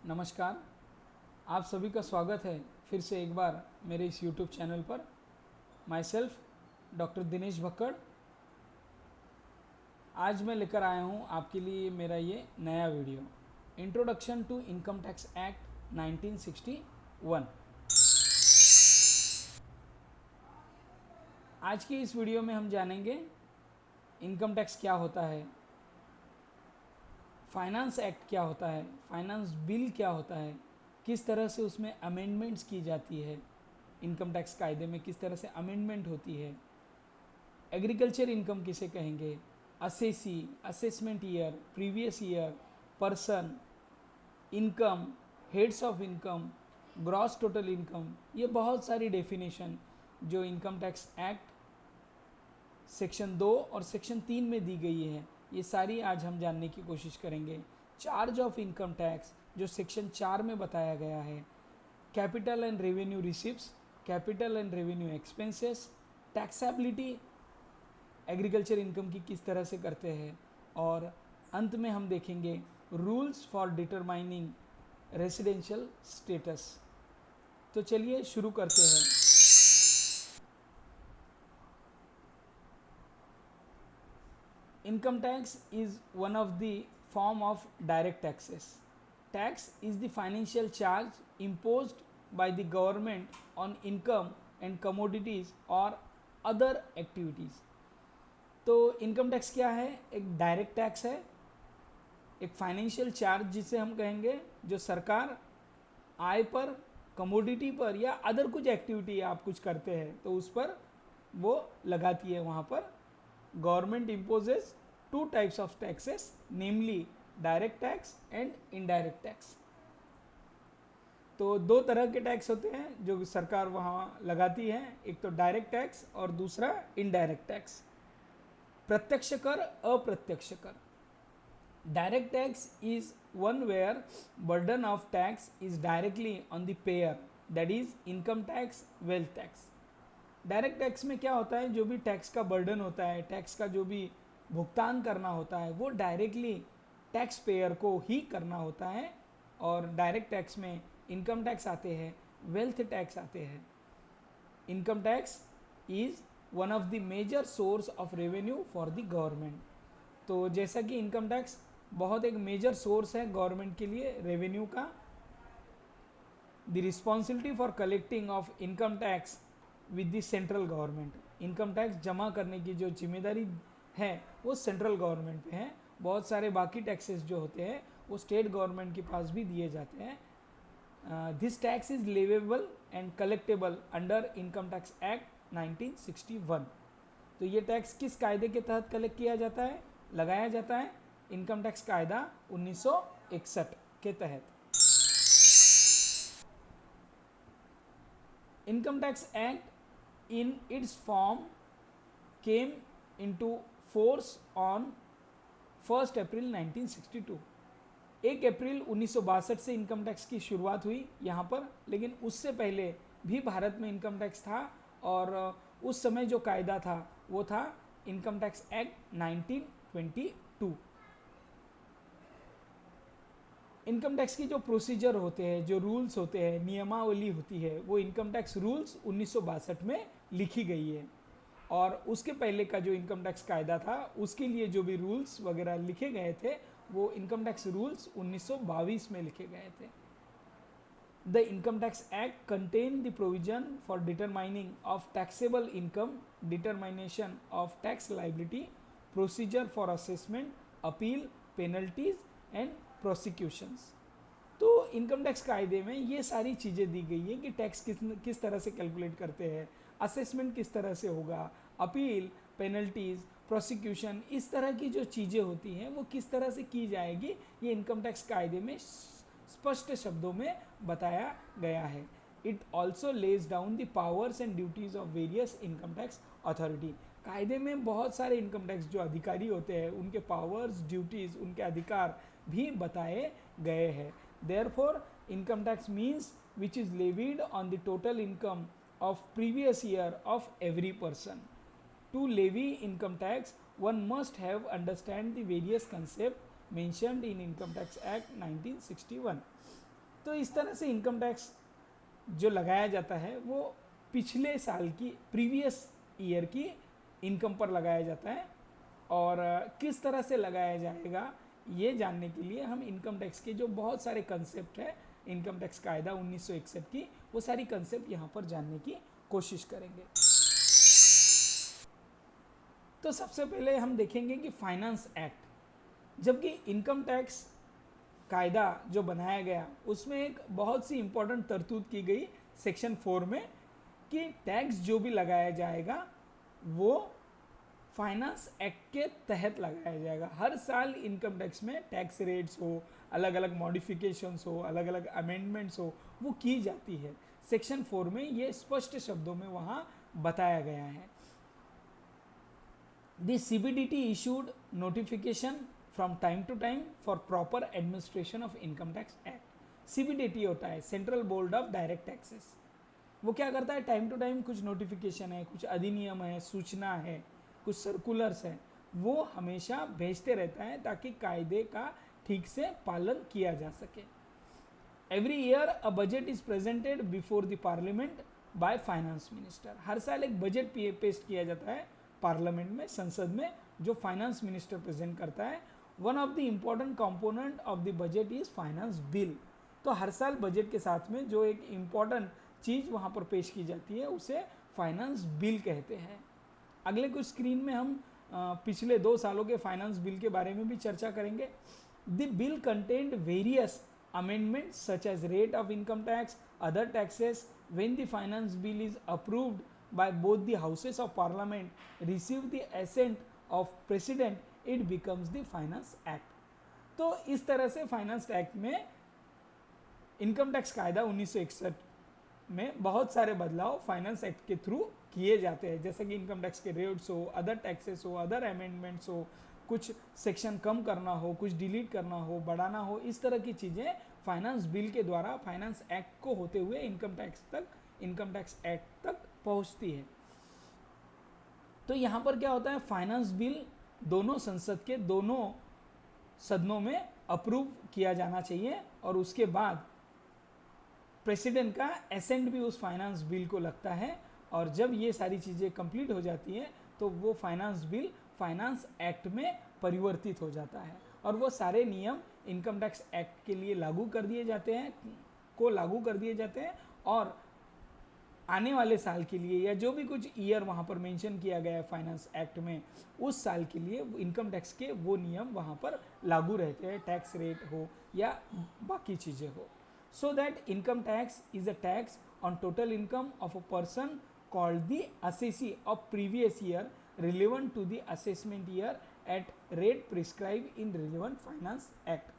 नमस्कार। आप सभी का स्वागत है फिर से एक बार मेरे इस YouTube चैनल पर। Myself doctor Dinesh Bhakkad. आज मैं लेकर आया हूँ आपके लिए मेरा ये नया video, introduction to income tax act 1961। आज की इस वीडियो में हम जानेंगे इनकम टैक्स क्या होता है, फाइनेंस एक्ट क्या होता है, फाइनेंस बिल क्या होता है, किस तरह से उसमें अमेंडमेंट्स की जाती है, इनकम टैक्स कायदे में किस तरह से अमेंडमेंट होती है, एग्रीकल्चर इनकम किसे कहेंगे, assessee, assessment year, previous year, person, income, heads of income, gross total income, ये बहुत सारी डेफिनेशन जो इनकम टैक्स एक्ट सेक्शन 2 और सेक्शन 3 में दी गई है, ये सारी आज हम जानने की कोशिश करेंगे। चार्ज ऑफ इनकम टैक्स जो सेक्शन 4 में बताया गया है, capital and revenue receipts, capital and revenue expenses, taxability agriculture income की किस तरह से करते हैं, और अंत में हम देखेंगे rules for determining residential status. तो चलिए शुरू करते हैं। Income tax is one of the form of direct taxes. Tax is the financial charge imposed by the government on income and commodities or other activities. तो income tax क्या है? एक direct tax है, एक फाइनेंशियल चार्ज जिसे हम कहेंगे, जो सरकार आय पर, कमोडिटी पर या अदर कुछ एक्टिविटी आप कुछ करते हैं तो उस पर वो लगाती है। वहाँ पर government imposes two types of taxes, namely direct tax and indirect tax। तो दो तरह के टैक्स होते हैं जो सरकार वहाँ लगाती है, एक तो डायरेक्ट टैक्स और दूसरा इनडायरेक्ट टैक्स। प्रत्यक्ष कर, अप्रत्यक्ष कर। Direct tax is one where burden of tax is directly on the payer, that is income tax, wealth tax. Direct tax में क्या होता है, जो भी टैक्स का बर्डन होता है, टैक्स का जो भी भुगतान करना होता है, वो डायरेक्टली टैक्स पेयर को ही करना होता है। और डायरेक्ट टैक्स में इनकम टैक्स आते हैं, वेल्थ टैक्स आते हैं। Income tax is one of the major source of revenue for the government. तो जैसा कि इनकम टैक्स बहुत एक मेजर सोर्स है गवर्नमेंट के लिए रेवेन्यू का, the responsibility for collecting of income tax with the central government. Income tax जमा करने की जो जिम्मेदारी है वो सेंट्रल गवर्नमेंट पे है। बहुत सारे बाकी टैक्सेस जो होते हैं वो स्टेट गवर्नमेंट के पास भी दिए जाते हैं। This tax is leviable and collectable under income tax act 1961। तो ये टैक्स किस कायदे के तहत कलेक्ट किया जाता है, लगाया जाता है? इनकम टैक्स कायदा 1961 के तहत। Income tax act in its form came into force on 1 अप्रैल 1962। 1 अप्रैल 1962 से इनकम टैक्स की शुरुआत हुई यहाँ पर, लेकिन उससे पहले भी भारत में इनकम टैक्स था। और उस समय जो कायदा था वो था income tax act 1922। Income tax की जो प्रोसीजर होते हैं, जो रूल्स होते हैं, नियमावली होती है, वो इनकम टैक्स रूल्स 1962 में लिखी गई है। और उसके पहले का जो इनकम टैक्स कायदा था उसके लिए जो भी रूल्स वगैरह लिखे गए थे वो इनकम टैक्स रूल्स 1922 में लिखे गए थे। The income tax act contain the provision for determining of taxable income, determination of tax liability, procedure for assessment, appeal, penalties and prosecutions. तो इनकम टैक्स कायदे में ये सारी चीज़ें दी गई है कि टैक्स किस तरह से कैलकुलेट करते हैं, असेसमेंट किस तरह से होगा, अपील, पेनल्टीज़, प्रोसिक्यूशन, इस तरह की जो चीज़ें होती हैं वो किस तरह से की जाएगी, ये इनकम टैक्स कायदे में स्पष्ट शब्दों में बताया गया है। It also lays down the powers and duties of various income tax authority. कायदे में बहुत सारे इनकम टैक्स जो अधिकारी होते हैं उनके पावर्स, ड्यूटीज़, उनके अधिकार भी बताए गए हैं। Therefore, income tax means which is levied on the total income of previous year of every person. To levy income tax, one must have understand the various concepts mentioned in Income Tax Act 1961. तो इस तरह से income tax जो लगाया जाता है वो पिछले साल की प्रीवियस ईयर की इनकम पर लगाया जाता है। और किस तरह से लगाया जाएगा ये जानने के लिए हम इनकम टैक्स के जो बहुत सारे कंसेप्ट है, इनकम टैक्स कायदा 1961 की, वो सारी कंसेप्ट यहाँ पर जानने की कोशिश करेंगे। तो सबसे पहले हम देखेंगे कि फाइनेंस एक्ट, जबकि इनकम टैक्स कायदा जो बनाया गया उसमें एक बहुत सी इंपॉर्टेंट तरतूद की गई सेक्शन 4 में कि टैक्स जो भी लगाया जाएगा वो फाइनेंस एक्ट के तहत लगाया जाएगा। हर साल इनकम टैक्स में टैक्स रेट्स हो, अलग अलग मॉडिफिकेशंस हो, अलग अलग अमेंडमेंट्स हो, वो की जाती है। सेक्शन 4 में ये स्पष्ट शब्दों में वहाँ बताया गया है। The CBDT issued notification from time to time for proper administration of Income Tax Act. CBDT होता है central board of direct taxes. वो क्या करता है, टाइम टू टाइम कुछ नोटिफिकेशन है, कुछ अधिनियम है, सूचना है, कुछ सर्कुलर्स है, वो हमेशा भेजते रहता है ताकि कायदे का ठीक से पालन किया जा सके। Every year a budget is presented before the parliament by finance minister. हर साल एक बजट पेश किया जाता है पार्लियामेंट में, संसद में, जो फाइनेंस मिनिस्टर प्रेजेंट करता है। One of the important component of the budget is finance bill. तो हर साल बजट के साथ में जो एक इम्पॉर्टेंट चीज़ वहाँ पर पेश की जाती है उसे फाइनेंस बिल कहते हैं। अगले कुछ स्क्रीन में हम पिछले 2 सालों के फाइनेंस बिल के बारे में भी चर्चा करेंगे। The bill contained various amendments such as rate of income tax, other taxes. When the finance bill is approved by both the houses of parliament, receive the assent of president, it becomes the finance act. तो इस तरह से finance act में income tax कायदा 1961 में बहुत सारे बदलाव फाइनेंस एक्ट के थ्रू किए जाते हैं, जैसे कि इनकम टैक्स के रेट्स हो, अदर टैक्सेस हो, अदर अमेंडमेंट्स हो, कुछ सेक्शन कम करना हो, कुछ डिलीट करना हो, बढ़ाना हो, इस तरह की चीज़ें फाइनेंस बिल के द्वारा फाइनेंस एक्ट को होते हुए इनकम टैक्स एक्ट तक पहुंचती है। तो यहाँ पर क्या होता है, फाइनेंस बिल दोनों संसद के दोनों सदनों में अप्रूव किया जाना चाहिए और उसके बाद प्रेसिडेंट का एसेंट भी उस फाइनेंस बिल को लगता है। और जब ये सारी चीज़ें कंप्लीट हो जाती हैं तो वो फाइनेंस बिल फाइनेंस एक्ट में परिवर्तित हो जाता है और वो सारे नियम इनकम टैक्स एक्ट के लिए लागू कर दिए जाते हैं और आने वाले साल के लिए या जो भी कुछ ईयर वहाँ पर मेंशन किया गया है फाइनेंस एक्ट में, उस साल के लिए इनकम टैक्स के वो नियम वहाँ पर लागू रहते हैं, टैक्स रेट हो या बाकी चीज़ें हो। So that income tax is a tax on total income of a person called the assessee of previous year relevant to the assessment year at rate prescribed in relevant finance act।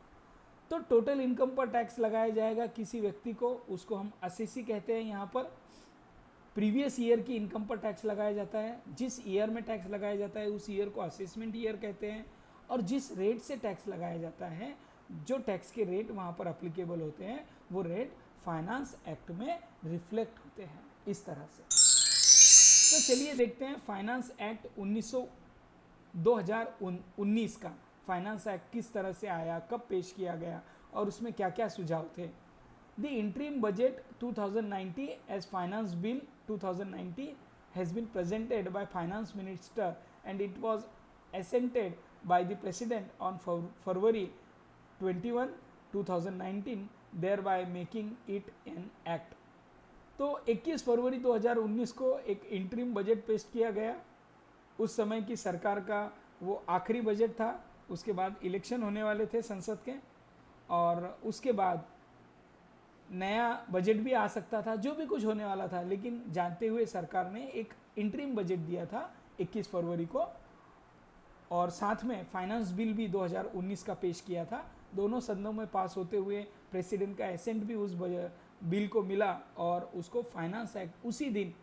तो total income पर tax लगाया जाएगा किसी व्यक्ति को, उसको हम assessee कहते हैं। यहाँ पर प्रीवियस ईयर की इनकम पर टैक्स लगाया जाता है, जिस ईयर में टैक्स लगाया जाता है उस ईयर को असेसमेंट ईयर कहते हैं। और जिस रेट से टैक्स लगाया जाता है, जो टैक्स के रेट वहाँ पर अप्लीकेबल होते हैं, वो रेट फाइनेंस एक्ट में रिफ्लेक्ट होते हैं इस तरह से। तो चलिए देखते हैं फाइनेंस एक्ट 2019 का फाइनेंस एक्ट किस तरह से आया, कब पेश किया गया और उसमें क्या क्या सुझाव थे। The interim budget 2090 as finance bill 2090 has been presented by finance minister and it was assented by the president on February 21, 2019, thereby making it an act। तो 21 फरवरी 2019 को एक इंटरिम बजट पेश किया गया। उस समय की सरकार का वो आखिरी बजट था, उसके बाद इलेक्शन होने वाले थे संसद के और उसके बाद नया बजट भी आ सकता था, जो भी कुछ होने वाला था। लेकिन जानते हुए सरकार ने एक इंटरिम बजट दिया था 21 फरवरी को और साथ में फाइनेंस बिल भी 2019 का पेश किया था। दोनों सदनों में पास होते हुए प्रेसिडेंट का एसेंट भी उस बिल को मिला और उसको फाइनेंस एक्ट उसी दिन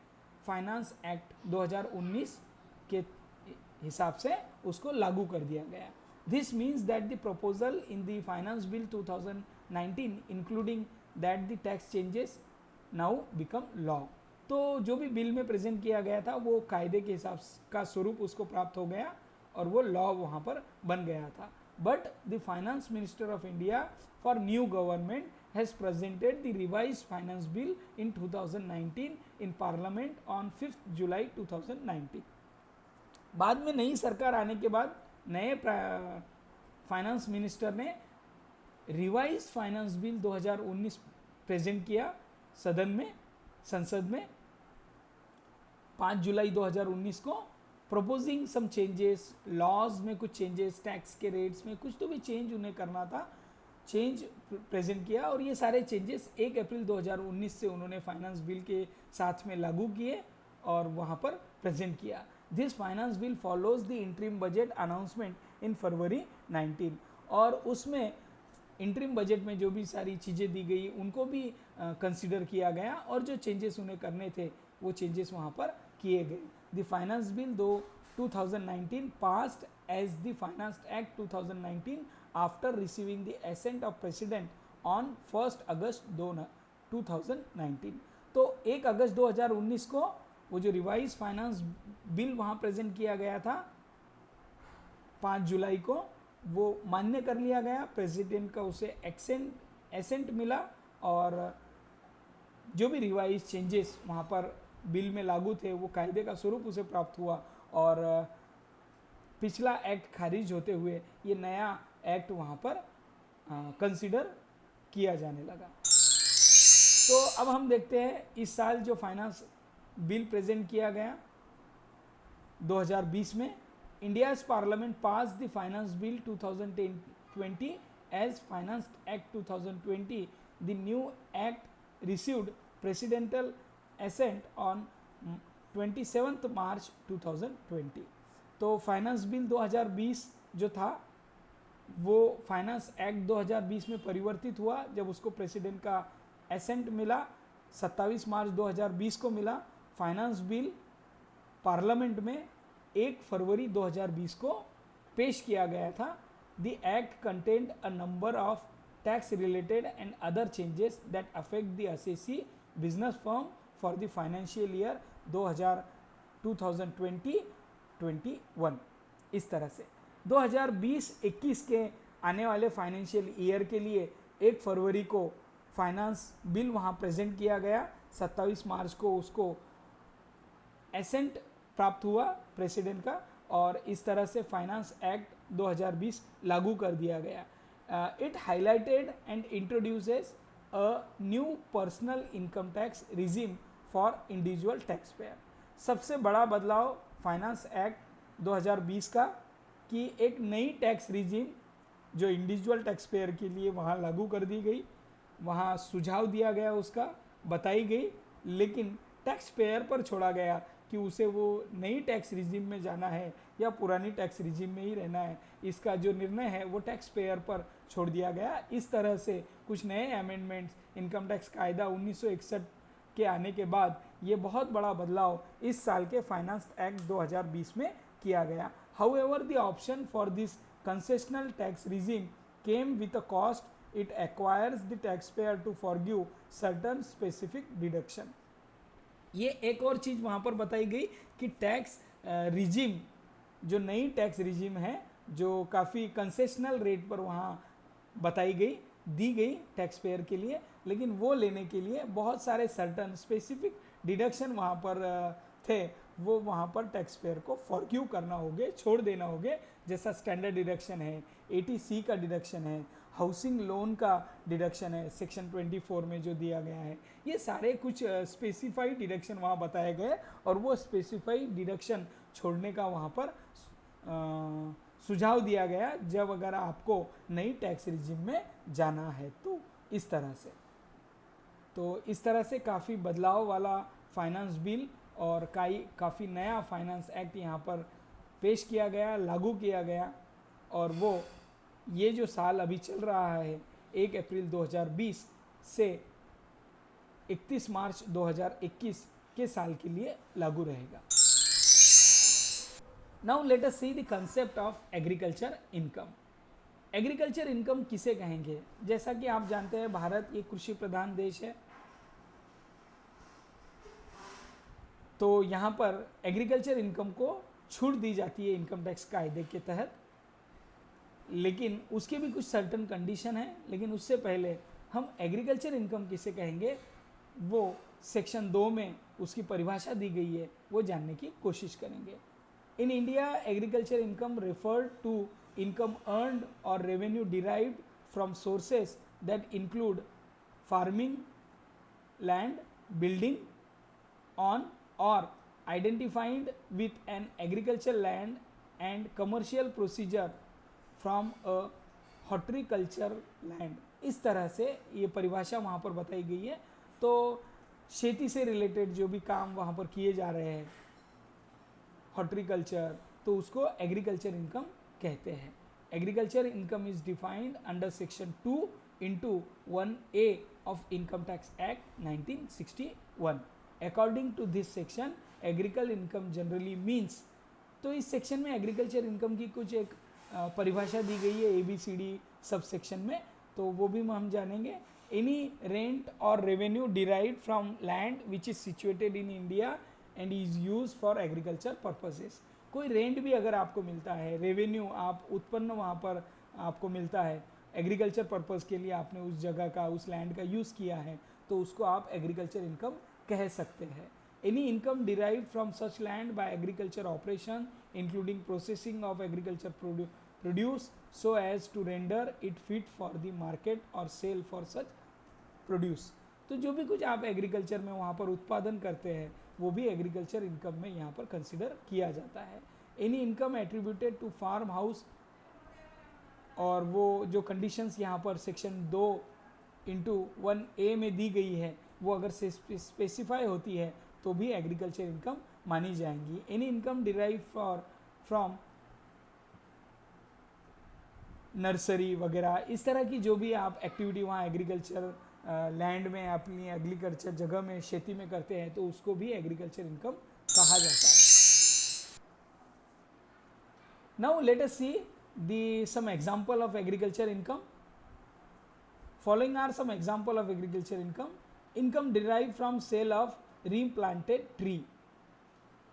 फाइनेंस एक्ट 2019 के हिसाब से उसको लागू कर दिया गया। This means that the proposal in the finance bill 2019 including that the tax changes now become law. तो जो भी बिल में प्रेजेंट किया गया था वो कायदे के हिसाब का स्वरूप उसको प्राप्त हो गया और वो लॉ वहाँ पर बन गया था। but the finance minister of India for new government has presented the revised finance bill in 2019 in parliament on 5th July 2019. बाद में नई सरकार आने के बाद नए फाइनेंस मिनिस्टर ने रिवाइज फाइनेंस बिल 2019 प्रेजेंट किया संसद में 5 जुलाई 2019 को, प्रपोजिंग सम चेंजेस, लॉज में कुछ चेंजेस, टैक्स के रेट्स में कुछ तो भी चेंज उन्हें करना था, चेंज प्रेजेंट किया और ये सारे चेंजेस 1 अप्रैल 2019 से उन्होंने फाइनेंस बिल के साथ में लागू किए और वहाँ पर प्रेजेंट किया. This finance bill follows the interim budget announcement in February 19 और उसमें इंटरिम बजट में जो भी सारी चीज़ें दी गई उनको भी कंसिडर किया गया और जो चेंजेस उन्हें करने थे वो चेंजेस वहाँ पर किए गए. The finance bill 2019 passed as the finance act 2019 after receiving the assent of president on 1 अगस्त 2019. तो 1 अगस्त 2019 को वो जो रिवाइज फाइनेंस बिल वहाँ प्रेजेंट किया गया था 5 जुलाई को, वो मान्य कर लिया गया, प्रेसिडेंट का उसे एसेंट मिला और जो भी रिवाइज चेंजेस वहाँ पर बिल में लागू थे वो कायदे का स्वरूप उसे प्राप्त हुआ और पिछला एक्ट खारिज होते हुए ये नया एक्ट वहाँ पर कंसिडर किया जाने लगा. तो अब हम देखते हैं इस साल जो फाइनेंस बिल प्रेजेंट किया गया 2020 में. India's parliament passed the finance bill 2020 as Finance Act 2020. The new act received presidential assent on 27th March 2020. तो फाइनेंस बिल 2020 जो था वो फाइनेंस एक्ट 2020 में परिवर्तित हुआ जब उसको प्रेसिडेंट का एसेंट मिला. 27 मार्च 2020 को मिला. फाइनेंस बिल पार्लियामेंट में 1 फरवरी 2020 को पेश किया गया था. The act contained a number of tax related and other changes that affect the assessee business firm for the financial year 2020-21. इस तरह से 2020-21 के आने वाले फाइनेंशियल ईयर के लिए 1 फरवरी को फाइनेंस बिल वहाँ प्रेजेंट किया गया. 27 मार्च को उसको एसेंट प्राप्त हुआ प्रेसिडेंट का और इस तरह से फाइनेंस एक्ट 2020 लागू कर दिया गया. It highlighted and introduces a new personal income tax regime for individual tax payer. सबसे बड़ा बदलाव फाइनेंस एक्ट 2020 का कि एक नई टैक्स रिजीम जो इंडिविजुअल टैक्स पेयर के लिए वहाँ लागू कर दी गई, वहाँ सुझाव दिया गया, उसका बताई गई, लेकिन टैक्स पेयर पर छोड़ा गया कि उसे वो नई टैक्स रिजीम में जाना है या पुरानी टैक्स रिजीम में ही रहना है. इसका जो निर्णय है वो टैक्स पेयर पर छोड़ दिया गया. इस तरह से कुछ नए अमेंडमेंट्स इनकम टैक्स कायदा 1961 के आने के बाद ये बहुत बड़ा बदलाव इस साल के फाइनेंस एक्ट 2020 में किया गया. However the option for this concessional tax regime came with a cost. It acquires the tax payer to forgive certain specific deduction. ये एक और चीज़ वहाँ पर बताई गई कि टैक्स रिजीम जो नई टैक्स रिजीम है जो काफ़ी कंसेशनल रेट पर वहाँ बताई गई, दी गई टैक्स पेयर के लिए, लेकिन वो लेने के लिए बहुत सारे सर्टन स्पेसिफिक डिडक्शन वहाँ पर थे, वो वहाँ पर टैक्स पेयर को फॉरगिव करना होगे, छोड़ देना होगे. जैसा स्टैंडर्ड डिडक्शन है, 80C का डिडक्शन है, हाउसिंग लोन का डिडक्शन है सेक्शन 24 में जो दिया गया है. ये सारे कुछ स्पेसिफाइड डिडक्शन वहाँ बताए गए और वो स्पेसिफाइड डिडक्शन छोड़ने का वहाँ पर सुझाव दिया गया जब अगर आपको नई टैक्स रिजिम में जाना है. तो इस तरह से काफ़ी बदलाव वाला फाइनेंस बिल और काफ़ी नया फाइनेंस एक्ट यहाँ पर पेश किया गया, लागू किया गया. और वो ये जो साल अभी चल रहा है 1 अप्रैल 2020 से 31 मार्च 2021 के साल के लिए लागू रहेगा. Now let us see the concept of agriculture income. Agriculture income किसे कहेंगे? जैसा कि आप जानते हैं भारत एक कृषि प्रधान देश है, तो यहाँ पर एग्रीकल्चर इनकम को छूट दी जाती है इनकम टैक्स कायदे के तहत. लेकिन उसके भी कुछ सर्टन कंडीशन है, लेकिन उससे पहले हम एग्रीकल्चर इनकम किसे कहेंगे वो सेक्शन 2 में उसकी परिभाषा दी गई है, वो जानने की कोशिश करेंगे। In India agriculture income refer to income earned or revenue derived from sources that include farming land, building on or identified with an agricultural land and commercial procedure from a horticulture land। इस तरह से ये परिभाषा वहाँ पर बताई गई है। तो खेती से रिलेटेड जो भी काम वहाँ पर किए जा रहे हैं हॉर्टिकल्चर, तो उसको एग्रीकल्चर इनकम कहते हैं। Agriculture income is defined under section 2 into 1A of income tax act 1961। According to this section agriculture income generally means, तो इस सेक्शन में एग्रीकल्चर इनकम की कुछ एक परिभाषा दी गई है ABCD सब सेक्शन में, तो वो भी हम जानेंगे। एनी रेंट और revenue derived from land which is situated in India and is use for agriculture purposes. कोई रेंट भी अगर आपको मिलता है, रेवेन्यू आप उत्पन्न वहाँ पर आपको मिलता है एग्रीकल्चर पर्पस के लिए, आपने उस जगह का उस लैंड का यूज़ किया है, तो उसको आप एग्रीकल्चर इनकम कह सकते हैं। Any income derived from such land by agriculture operation including processing of agriculture produce so as to render it fit for the market और सेल फॉर सच प्रोड्यूस। तो जो भी कुछ आप एग्रीकल्चर में वहाँ पर उत्पादन करते हैं वो भी एग्रीकल्चर इनकम में यहाँ पर कंसिडर किया जाता है। Any income attributed to farm house, और वो जो कंडीशंस यहाँ पर सेक्शन 2 इंटू 1A में दी गई है वो अगर से स्पेसिफाई होती है तो भी एग्रीकल्चर इनकम मानी जाएंगी। Any income derive from nursery वगैरह, इस तरह की जो भी आप एक्टिविटी वहाँ एग्रीकल्चर लैंड में अपनी एग्रीकल्चर जगह में खेती में करते हैं तो उसको भी एग्रीकल्चर इनकम कहा जाता है। Now let us see the some example of agriculture income. Following are some example of agriculture income. Income derive from sale of replanted tree.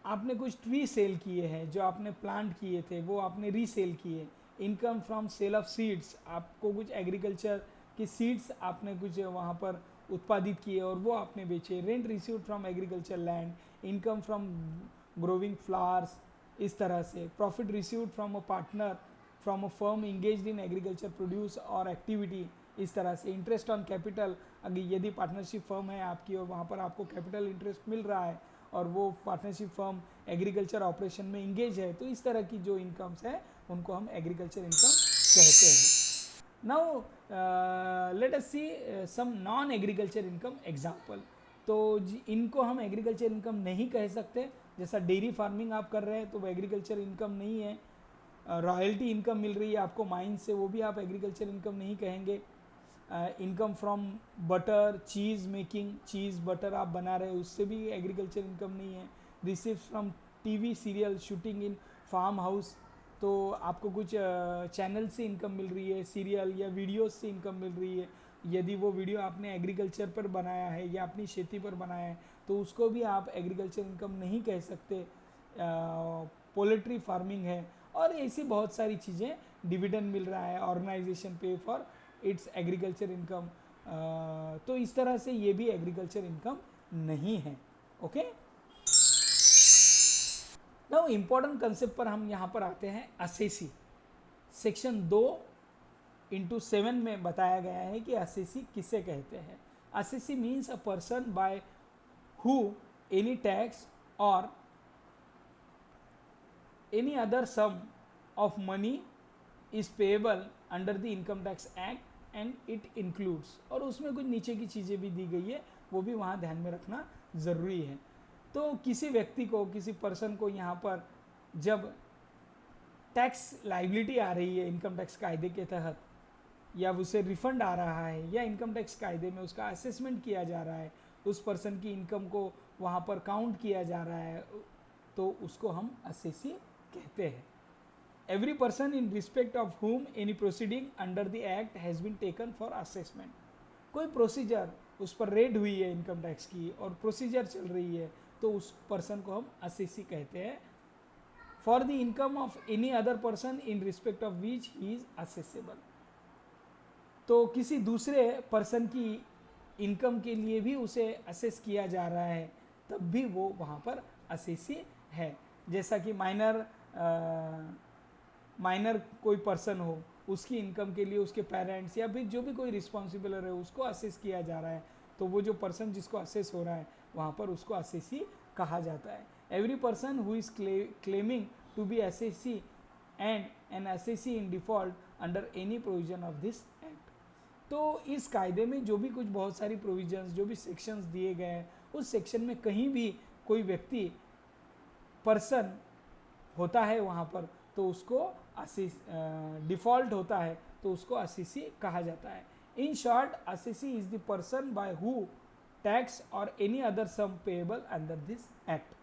आपने कुछ ट्री सेल किए हैं, जो आपने प्लांट किए थे वो आपने रीसेल किए। Income from sale of seeds, आपको कुछ एग्रीकल्चर की सीड्स आपने कुछ वहाँ पर उत्पादित किए और वो आपने बेचे। Rent received from agriculture land. Income from growing flowers, इस तरह से। Profit received from a partner from a firm engaged in agriculture produce और एक्टिविटी, इस तरह से। इंटरेस्ट ऑन कैपिटल, अगर यदि पार्टनरशिप फर्म है आपकी और वहाँ पर आपको कैपिटल इंटरेस्ट मिल रहा है और वो पार्टनरशिप फर्म एग्रीकल्चर ऑपरेशन में इंगेज है, तो इस तरह की जो इनकम्स है उनको हम एग्रीकल्चर इनकम कहते हैं। Now let us see some non agriculture income example. तो इनको हम एग्रीकल्चर इनकम नहीं कह सकते। जैसा डेयरी फार्मिंग आप कर रहे हैं तो वो एग्रीकल्चर इनकम नहीं है। रॉयल्टी इनकम मिल रही है आपको माइन से, वो भी आप एग्रीकल्चर इनकम नहीं कहेंगे। Income from butter, cheese making, cheese butter आप बना रहे हो, उससे भी एग्रीकल्चर इनकम नहीं है। Receive from TV serial shooting in farm house, तो आपको कुछ चैनल से इनकम मिल रही है, सीरियल या वीडियोस से इनकम मिल रही है। यदि वो वीडियो आपने एग्रीकल्चर पर बनाया है या अपनी खेती पर बनाया है तो उसको भी आप एग्रीकल्चर इनकम नहीं कह सकते। पोल्ट्री फार्मिंग है और ऐसी बहुत सारी चीज़ें। डिविडेंड मिल रहा है, ऑर्गेनाइजेशन पे फॉर इट्स एग्रीकल्चर इनकम, तो इस तरह से ये भी एग्रीकल्चर इनकम नहीं है। ओके, नाउ इम्पॉर्टेंट कंसेप्ट पर हम यहाँ पर आते हैं। असेसी सेक्शन 2 इंटू 7 में बताया गया है कि असेसी किसे कहते हैं। Assessee means a person by who any tax or any other sum of money is payable under the income tax act and it includes, और उसमें कुछ नीचे की चीज़ें भी दी गई है, वो भी वहाँ ध्यान में रखना ज़रूरी है। तो किसी व्यक्ति को, किसी पर्सन को यहाँ पर जब टैक्स लाइबिलिटी आ रही है इनकम टैक्स कायदे के तहत, या उसे रिफंड आ रहा है, या इनकम टैक्स कायदे में उसका असेसमेंट किया जा रहा है, उस पर्सन की इनकम को वहाँ पर काउंट किया जा रहा है, तो उसको हम असेसी कहते हैं। Every person in respect of whom any proceeding under the act has been taken for assessment, कोई प्रोसीजर उस पर रेड हुई है इनकम टैक्स की और प्रोसीजर चल रही है, तो उस पर्सन को हम असेसी कहते हैं। For the income of any other person in respect of which he is accessible. तो किसी दूसरे पर्सन की इनकम के लिए भी उसे असेस किया जा रहा है, तब भी वो वहाँ पर असेसी है। जैसा कि माइनर कोई पर्सन हो, उसकी इनकम के लिए उसके पेरेंट्स या फिर जो भी कोई रिस्पॉन्सिबल है उसको असेस किया जा रहा है, तो वो जो पर्सन जिसको असेस हो रहा है वहाँ पर उसको असेसी कहा जाता है। Every person who is claiming to be assessee and an assessee in default under any provision of this act. तो इस कायदे में जो भी कुछ बहुत सारी प्रोविजंस, जो भी सेक्शंस दिए गए हैं, उस सेक्शन में कहीं भी कोई व्यक्ति पर्सन होता है वहाँ पर, तो उसको डिफॉल्ट होता है तो उसको असेसी कहा जाता है। In short, assessee is the person by who tax or any other sum payable under this act.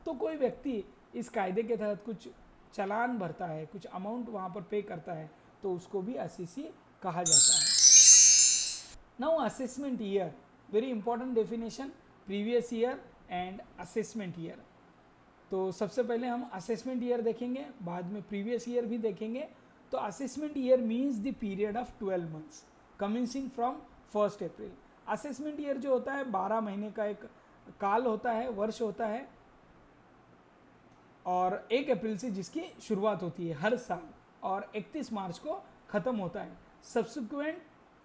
तो कोई व्यक्ति इस कायदे के तहत कुछ चालान भरता है, कुछ अमाउंट वहाँ पर पे करता है, तो उसको भी असेसी कहा जाता है। Now assessment year, very important definition, previous year and assessment year. तो सबसे पहले हम असेसमेंट ईयर देखेंगे, बाद में प्रीवियस ईयर भी देखेंगे। तो assessment year means the period of 12 months commencing from 1 April. Assessment year जो होता है 12 महीने का एक काल होता है, वर्ष होता है, और 1 अप्रैल से जिसकी शुरुआत होती है हर साल और 31 मार्च को ख़त्म होता है। Subsequent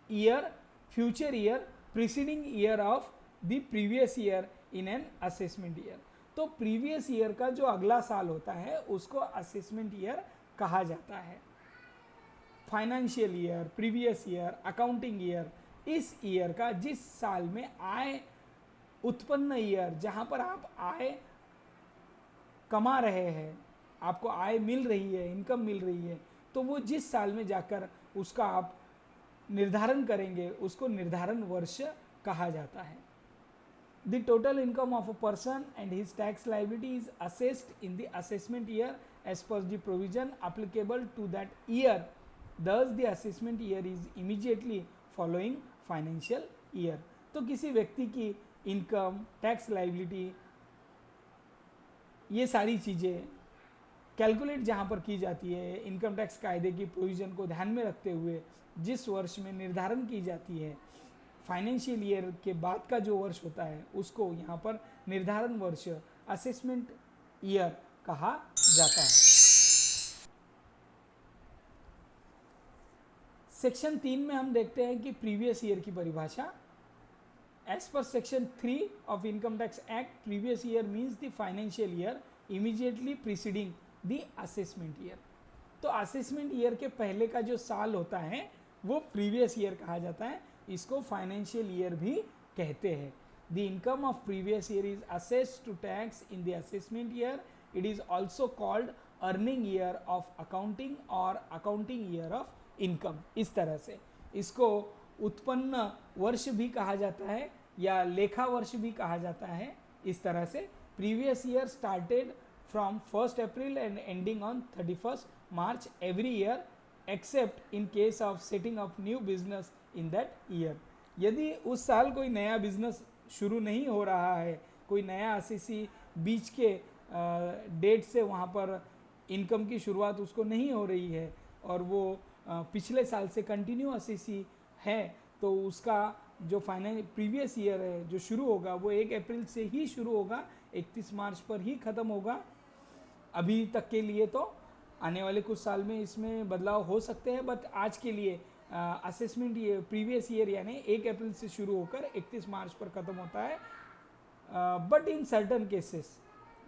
year, future year, preceding year of the previous year in an assessment year. तो प्रीवियस ईयर का जो अगला साल होता है उसको असेसमेंट ईयर कहा जाता है। Financial year, previous year, accounting year, इस ईयर का जिस साल में आय उत्पन्न ईयर, जहां पर आप आय कमा रहे हैं, आपको आय मिल रही है, इनकम मिल रही है, तो वो जिस साल में जाकर उसका आप निर्धारण करेंगे उसको निर्धारण वर्ष कहा जाता है। The total income of a person and his tax liability is assessed in the assessment year as per the provision applicable to that year. Thus, the assessment year is immediately following financial year. तो किसी व्यक्ति की income, tax liability, ये सारी चीज़ें calculate जहाँ पर की जाती है, इनकम टैक्स कायदे की प्रोविज़न को ध्यान में रखते हुए जिस वर्ष में निर्धारण की जाती है, फाइनेंशियल ईयर के बाद का जो वर्ष होता है उसको यहाँ पर निर्धारण वर्ष असेसमेंट ईयर कहा जाता है। सेक्शन 3 में हम देखते हैं कि प्रीवियस ईयर की परिभाषा। As per section 3 of income tax act, previous year means the financial year immediately preceding the assessment year. तो असेसमेंट ईयर के पहले का जो साल होता है वो प्रीवियस ईयर कहा जाता है, इसको फाइनेंशियल ईयर भी कहते हैं। The income of previous year is assessed to tax in the assessment year. It is also called earning year of accounting और अकाउंटिंग ईयर ऑफ इनकम। इस तरह से इसको उत्पन्न वर्ष भी कहा जाता है या लेखा वर्ष भी कहा जाता है। इस तरह से previous year started from 1 April and ending on 31 March every year accept in case of setting up new business in that year. यदि उस साल कोई नया बिजनेस शुरू नहीं हो रहा है, कोई नया असेसी बीच के डेट से वहाँ पर इनकम की शुरुआत उसको नहीं हो रही है और वो पिछले साल से कंटिन्यू असेसी है, तो उसका जो प्रीवियस ईयर है जो शुरू होगा वो 1 अप्रैल से ही शुरू होगा, 31 मार्च पर ही ख़त्म होगा अभी तक के लिए। तो आने वाले कुछ साल में इसमें बदलाव हो सकते हैं, बट आज के लिए असेसमेंट ईयर प्रीवियस ईयर यानी 1 अप्रैल से शुरू होकर 31 मार्च पर ख़त्म होता है। बट इन सर्टन केसेस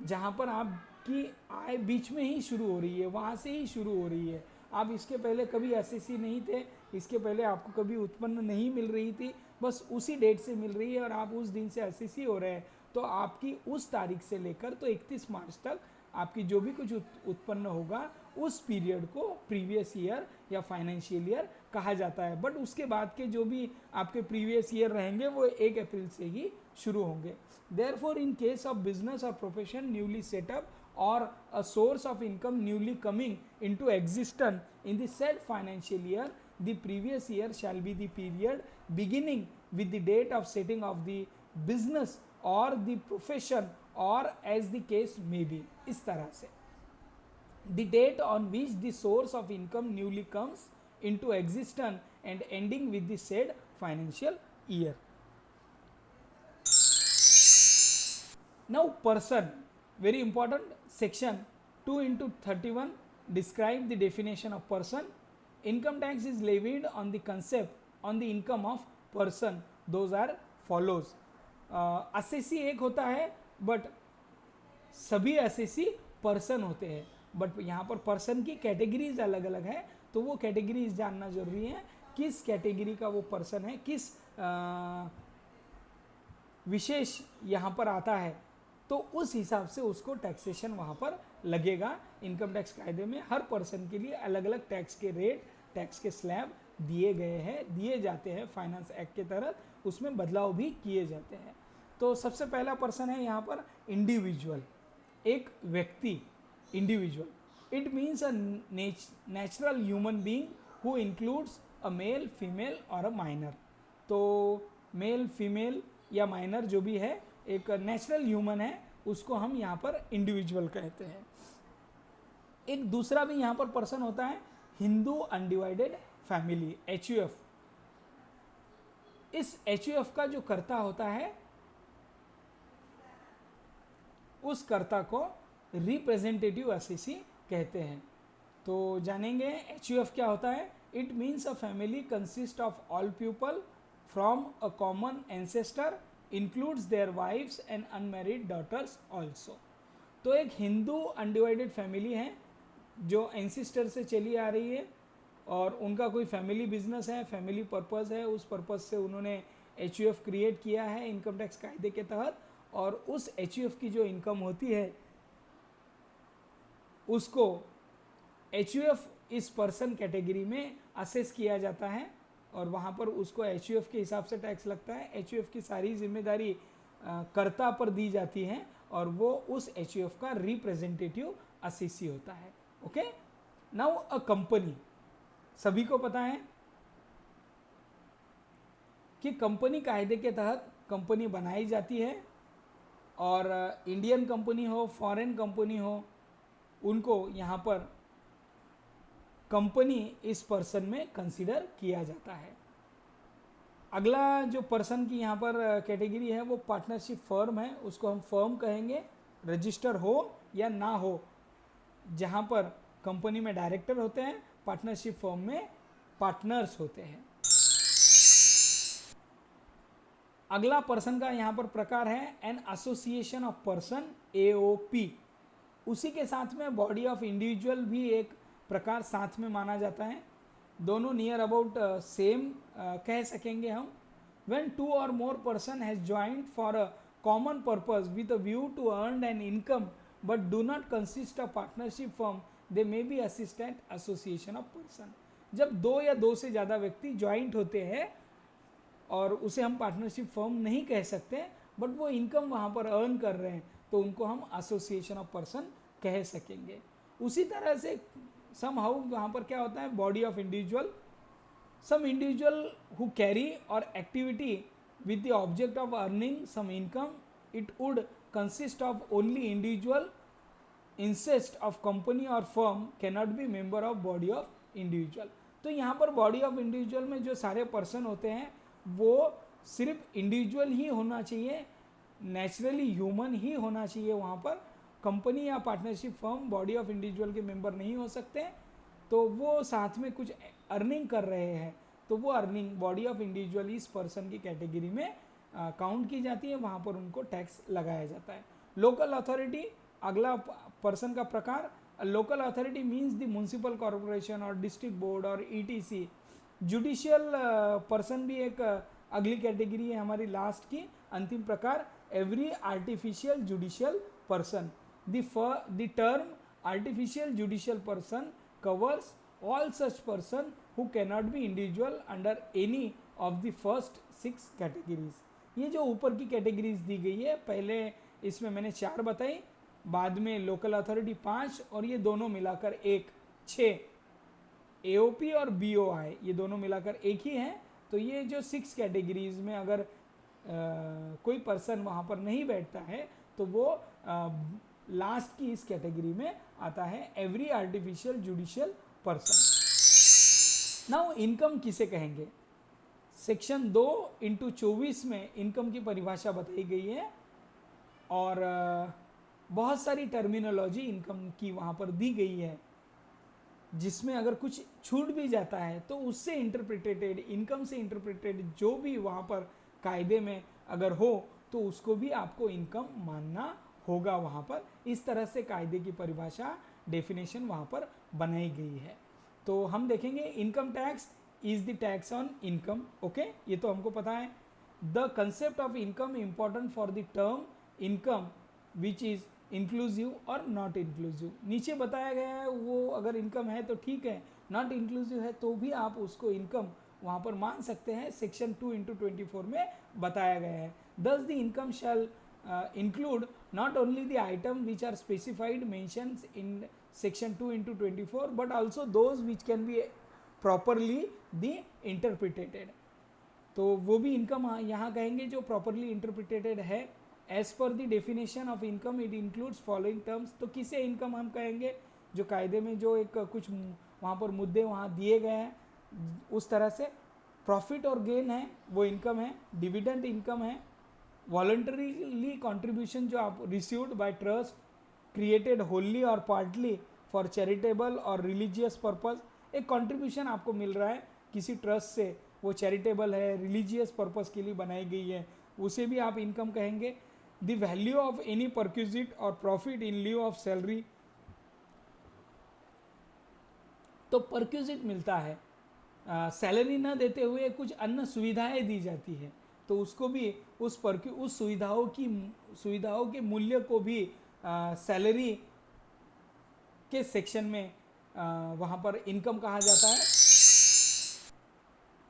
जहाँ पर आपकी आय बीच में ही शुरू हो रही है, वहाँ से ही शुरू हो रही है, आप इसके पहले कभी असेसी नहीं थे, इसके पहले आपको कभी उत्पन्न नहीं मिल रही थी, बस उसी डेट से मिल रही है और आप उस दिन से असेसी हो रहे हैं, तो आपकी उस तारीख से लेकर तो 31 मार्च तक आपकी जो भी कुछ उत्पन्न होगा उस पीरियड को प्रीवियस ईयर या फाइनेंशियल ईयर कहा जाता है। बट उसके बाद के जो भी आपके प्रीवियस ईयर रहेंगे वो 1 अप्रैल से ही शुरू होंगे। Therefore in case of business or profession newly set up or a source of income newly coming into existence in the said financial year, the previous year shall be the period beginning with the date of setting of the business or the profession or as the case may be। इस तरह से the date on which the source of income newly comes into existence and ending with the said financial year. Now person, very important section 2 into 31 describe the definition of person. Income tax is levied on the concept on the income of person. Those are follows. Assessee एक होता है but सभी assessee person होते हैं, but यहाँ पर person की categories अलग अलग है, तो वो कैटेगरीज जानना जरूरी है, किस कैटेगरी का वो पर्सन है, किस विशेष यहाँ पर आता है, तो उस हिसाब से उसको टैक्सेशन वहाँ पर लगेगा। इनकम टैक्स कायदे में हर पर्सन के लिए अलग अलग टैक्स के रेट, टैक्स के स्लैब दिए गए हैं, दिए जाते हैं फाइनेंस एक्ट के तहत, उसमें बदलाव भी किए जाते हैं। तो सबसे पहला पर्सन है यहाँ पर इंडिविजुअल, एक व्यक्ति, individual. It means a natural human being who includes a male, female और अ माइनर। तो मेल, फीमेल या माइनर जो भी है, एक नेचुरल ह्यूमन है, उसको हम यहाँ पर इंडिविजुअल कहते हैं। एक दूसरा भी यहाँ पर पर्सन होता है हिंदू अनडिवाइडेड फैमिली, HUF। इस HUF का जो कर्ता होता है, उस कर्ता को रिप्रेजेंटेटिव असेसी कहते हैं। तो जानेंगे HUF क्या होता है। It means a family consist of all people from a common ancestor includes their wives and unmarried daughters also. तो एक हिंदू अनडिवाइडेड फैमिली है जो एंसेस्टर से चली आ रही है और उनका कोई फैमिली बिजनेस है, फैमिली पर्पस है, उस पर्पस से उन्होंने HUF क्रिएट किया है इनकम टैक्स कायदे के तहत, और उस HUF की जो इनकम होती है उसको HUF इस पर्सन कैटेगरी में असेस किया जाता है और वहाँ पर उसको HUF के हिसाब से टैक्स लगता है। HUF की सारी जिम्मेदारी कर्ता पर दी जाती है और वो उस HUF का रिप्रेजेंटेटिव असेसी होता है। ओके, नाउ अ कंपनी, सभी को पता है कि कंपनी कायदे के तहत कंपनी बनाई जाती है और इंडियन कंपनी हो, फॉरेन कंपनी हो, उनको यहाँ पर कंपनी इस पर्सन में कंसीडर किया जाता है। अगला जो पर्सन की यहाँ पर कैटेगरी है वो पार्टनरशिप फर्म है, उसको हम फर्म कहेंगे, रजिस्टर हो या ना हो। जहाँ पर कंपनी में डायरेक्टर होते हैं, पार्टनरशिप फर्म में पार्टनर्स होते हैं। अगला पर्सन का यहाँ पर प्रकार है an association of person, AOP। उसी के साथ में बॉडी ऑफ इंडिविजुअल भी एक प्रकार साथ में माना जाता है। दोनों नियर अबाउट सेम कह सकेंगे हम। When 2 or more person has joined for a common purpose with a view to earn an income but do not consist of partnership firm, they may be assistant association of person। जब 2 या 2 से ज़्यादा व्यक्ति joint होते हैं और उसे हम पार्टनरशिप फर्म नहीं कह सकते, बट वो इनकम वहाँ पर अर्न कर रहे हैं, तो उनको हम एसोसिएशन ऑफ पर्सन कह सकेंगे। उसी तरह से सम हाउ वहाँ पर क्या होता है, body of individual, some individual who carry or activity with the object of earning some income, it would consist of only individual, instead of company or firm cannot be member of body of individual. तो यहाँ पर body of individual में जो सारे person होते हैं वो सिर्फ इंडिविजुअल ही होना चाहिए, नेचुरली ह्यूमन ही होना चाहिए। वहाँ पर कंपनी या partnership firm body of individual के मेंबर नहीं हो सकते। तो वो साथ में कुछ अर्निंग कर रहे हैं, तो वो अर्निंग बॉडी ऑफ इंडिविजुअल इस पर्सन की कैटेगरी में काउंट की जाती है, वहाँ पर उनको टैक्स लगाया जाता है। लोकल अथॉरिटी, अगला पर्सन का प्रकार, local authority means the municipal corporation और डिस्ट्रिक्ट बोर्ड और ETC। जुडिशियल पर्सन भी एक अगली कैटेगरी है हमारी लास्ट की, अंतिम प्रकार, every artificial judicial person. The term artificial judicial person covers all such person who cannot be individual under any of the first 6 categories। ये जो ऊपर की कैटेगरीज दी गई है, पहले इसमें मैंने 4 बताई, बाद में लोकल अथॉरिटी 5 और ये दोनों मिलाकर 6, AOP और BOI ये दोनों मिलाकर एक ही हैं। तो ये जो 6 कैटेगरीज में अगर कोई पर्सन वहाँ पर नहीं बैठता है तो वो लास्ट की इस कैटेगरी में आता है every artificial judicial person. Now income किसे कहेंगे? सेक्शन 2/24 में इनकम की परिभाषा बताई गई है और बहुत सारी टर्मिनोलॉजी इनकम की वहाँ पर दी गई है, जिसमें अगर कुछ छूट भी जाता है तो उससे इंटरप्रिटेटेड, इनकम से इंटरप्रिटेड जो भी वहाँ पर कायदे में अगर हो तो उसको भी आपको इनकम मानना होगा वहाँ पर। इस तरह से कायदे की परिभाषा, डेफिनेशन वहाँ पर बनाई गई है। तो हम देखेंगे income tax is the tax on income. Okay, ये तो हमको पता है। The concept of income important for the term income which is inclusive और नॉट इंक्लूसिव। नीचे बताया गया है वो अगर इनकम है तो ठीक है, नॉट इंक्लूसिव है तो भी आप उसको इनकम वहाँ पर मान सकते हैं। सेक्शन 2/24 में बताया गया है। दस the income shall include not only the item which are specified mentions in section 2/24 but also those which can be properly the interpreted। तो वो भी इनकम यहाँ कहेंगे जो प्रॉपरली इंटरप्रिटेटेड है। As per the definition of income it includes following terms. तो किसे income हम कहेंगे? जो कायदे में जो एक कुछ वहाँ पर मुद्दे वहाँ दिए गए हैं उस तरह से। प्रॉफिट और गेन है वो इनकम है, डिविडेंड इनकम है, वॉलंटरीली कॉन्ट्रीब्यूशन जो आप received by trust created Holi और पार्टली फॉर चैरिटेबल और रिलीजियस पर्पस। एक कंट्रीब्यूशन आपको मिल रहा है किसी ट्रस्ट से, वो चैरिटेबल है, रिलीजियस पर्पस के लिए बनाई गई है, उसे भी आप इनकम कहेंगे। The value of any perquisite or profit in lieu of salary. तो परक्यूजिट मिलता है, सैलरी न देते हुए कुछ अन्य सुविधाएं दी जाती है, तो उसको भी उस सुविधाओं के मूल्य को भी सैलरी के सेक्शन में वहाँ पर इनकम कहा जाता है।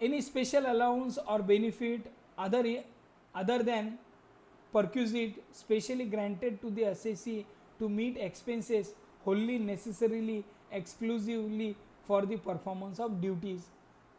एनी स्पेशल अलाउंस और benefit other than perquisite specially granted to the assessee to meet expenses wholly necessarily exclusively for the performance of duties.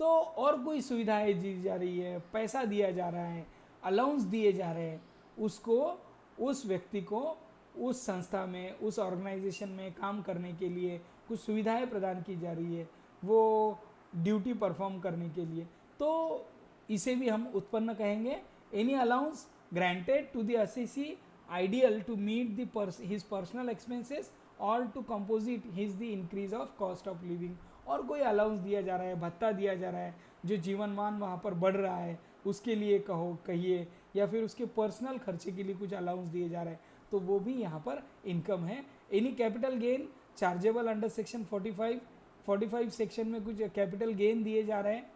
तो और कोई सुविधाएं दी जा रही है, पैसा दिया जा रहा है, अलाउंस दिए जा रहे हैं, उसको उस व्यक्ति को उस संस्था में, उस ऑर्गेनाइजेशन में काम करने के लिए कुछ सुविधाएं प्रदान की जा रही है वो ड्यूटी परफॉर्म करने के लिए, तो इसे भी हम उत्पन्न कहेंगे। Any allowance granted to the assessee ideal to meet his personal expenses or to composite his the increase of cost of living. और कोई अलाउंस दिया जा रहा है, भत्ता दिया जा रहा है, जो जीवन मान वहाँ पर बढ़ रहा है उसके लिए कहिए, या फिर उसके पर्सनल खर्चे के लिए कुछ अलाउंस दिए जा रहे हैं, तो वो भी यहाँ पर इनकम है। Any capital gain chargeable under section 45 section में कुछ कैपिटल गेन दिए जा रहे हैं,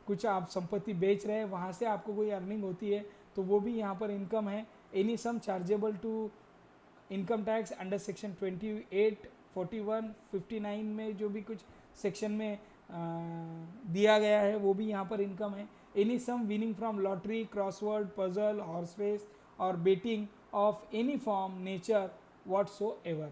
कुछ आप संपत्ति बेच रहे हैं, वहाँ से आपको कोई अर्निंग होती है, तो वो भी यहाँ पर इनकम है। Any sum chargeable to income tax under section 28, 41, 59 में जो भी कुछ सेक्शन में दिया गया है वो भी यहाँ पर इनकम है। Any sum winning from lottery, crossword, puzzle, horse race or betting of any form, nature, whatsoever.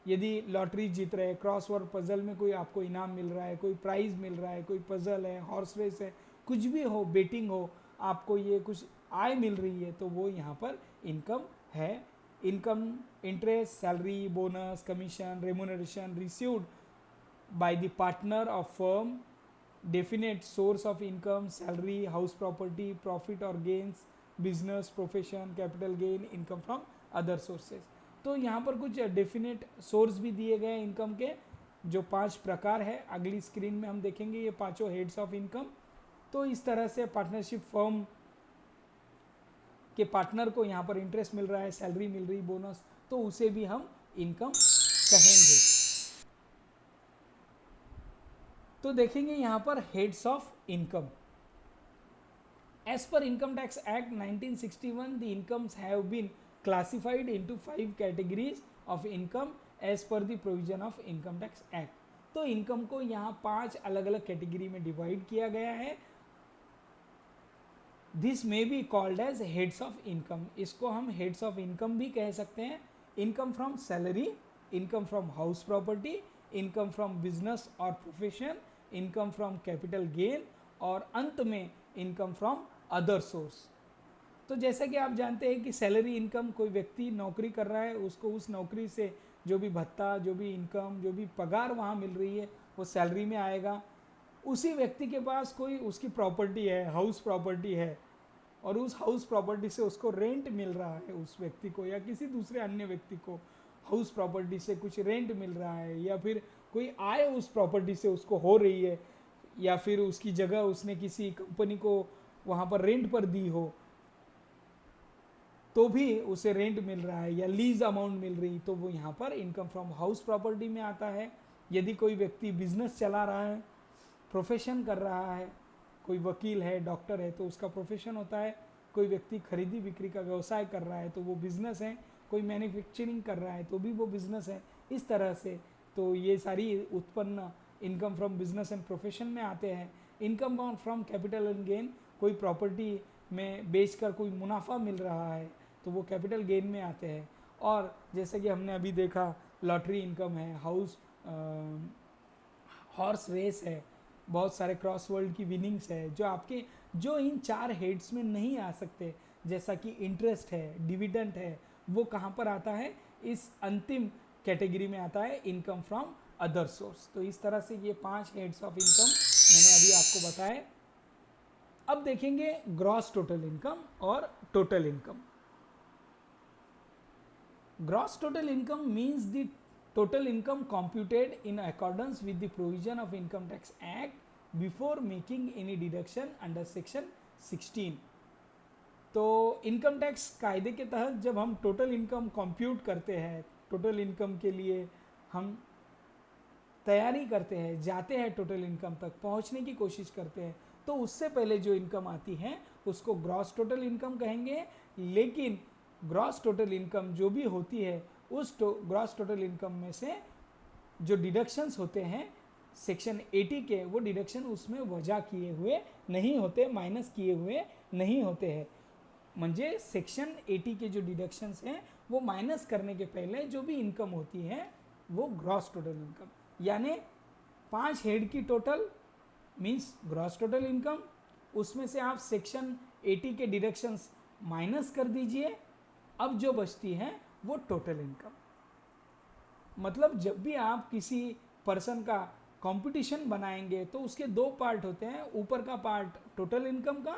यदि लॉटरी जीत रहे, क्रॉसवर्ड, पजल में कोई आपको इनाम मिल रहा है, कोई प्राइज़ मिल रहा है, कोई पजल है, हॉर्स रेस है, कुछ भी हो, बेटिंग हो, आपको ये कुछ आय मिल रही है तो वो यहाँ पर इनकम है। Income interest, salary, bonus, commission, remuneration received by the partner of firm, definite source of income, salary, house property, profit or gains, business, profession, capital gain, income from other sources। तो यहाँ पर कुछ definite source भी दिए गए income के, जो 5 प्रकार है। अगली स्क्रीन में हम देखेंगे ये 5 हेड्स ऑफ इनकम। तो इस तरह से पार्टनरशिप फर्म के पार्टनर को यहाँ पर इंटरेस्ट मिल रहा है, सैलरी मिल रही, बोनस, तो उसे भी हम इनकम कहेंगे। तो देखेंगे यहाँ पर heads of income. As per income tax act 1961 the incomes have been classified into 5 categories of income as per the provision of income tax act. तो इनकम को यहाँ 5 अलग अलग कैटेगरी में डिवाइड किया गया है। This may be called as heads of income. इसको हम हेड्स ऑफ इनकम भी कह सकते हैं। Income from salary, income from house property, income from business or profession, income from capital gain और अंत में इनकम फ्रॉम अदर सोर्स। तो जैसा कि आप जानते हैं कि सैलरी इनकम, कोई व्यक्ति नौकरी कर रहा है, उसको उस नौकरी से जो भी भत्ता, जो भी इनकम, जो भी पगार वहाँ मिल रही है वो सैलरी में आएगा। उसी व्यक्ति के पास कोई उसकी प्रॉपर्टी है, हाउस प्रॉपर्टी है, और उस हाउस प्रॉपर्टी से उसको रेंट मिल रहा है, उस व्यक्ति को या किसी दूसरे अन्य व्यक्ति को हाउस प्रॉपर्टी से कुछ रेंट मिल रहा है, या फिर कोई आय उस प्रॉपर्टी से उसको हो रही है, या फिर उसकी जगह उसने किसी कंपनी को वहाँ पर रेंट पर दी हो तो भी उसे रेंट मिल रहा है, या लीज अमाउंट मिल रही, तो वो यहाँ पर इनकम फ्रॉम हाउस प्रॉपर्टी में आता है। यदि कोई व्यक्ति बिजनेस चला रहा है, प्रोफेशन कर रहा है, कोई वकील है, डॉक्टर है, तो उसका प्रोफेशन होता है। कोई व्यक्ति खरीदी बिक्री का व्यवसाय कर रहा है तो वो बिजनेस है। कोई मैन्युफैक्चरिंग कर रहा है तो भी वो बिजनेस है। इस तरह से तो ये सारी उत्पन्न income from business and profession में आते हैं। Income from capital and gain, कोई प्रॉपर्टी में बेचकर कोई मुनाफा मिल रहा है तो वो कैपिटल गेन में आते हैं। और जैसे कि हमने अभी देखा, लॉटरी इनकम है, हॉर्स रेस है, बहुत सारे क्रॉस वर्ल्ड की विनिंग्स है, जो इन 4 हेड्स में नहीं आ सकते, जैसा कि इंटरेस्ट है, डिविडेंड है, वो कहाँ पर आता है, इस अंतिम कैटेगरी में आता है, इनकम फ्रॉम अदर सोर्स। तो इस तरह से ये 5 हेड्स ऑफ इनकम मैंने अभी आपको बताए। अब देखेंगे ग्रॉस टोटल इनकम और total income. Gross total income means the total income computed in accordance with the provision of Income Tax Act before making any deduction under section 16। तो income tax कायदे के तहत जब हम टोटल इनकम कंप्यूट करते हैं, total income के लिए हम तैयारी करते हैं, जाते हैं टोटल इनकम तक पहुंचने की कोशिश करते हैं, तो उससे पहले जो इनकम आती है उसको ग्रॉस टोटल इनकम कहेंगे। लेकिन ग्रॉस टोटल इनकम जो भी होती है, उस ग्रॉस टोटल इनकम में से जो डिडक्शंस होते हैं सेक्शन 80 के, वो डिडक्शन उसमें वजह किए हुए नहीं होते, माइनस किए हुए नहीं होते हैं। म्हणजे सेक्शन 80 के जो डिडक्शंस हैं वो माइनस करने के पहले जो भी इनकम होती है वो ग्रॉस टोटल इनकम, यानी 5 हेड की total means gross total income, उसमें से आप सेक्शन 80 के डिडक्शंस माइनस कर दीजिए, अब जो बचती है वो टोटल इनकम। मतलब जब भी आप किसी पर्सन का कंपटीशन बनाएंगे तो उसके 2 पार्ट होते हैं, ऊपर का पार्ट टोटल इनकम का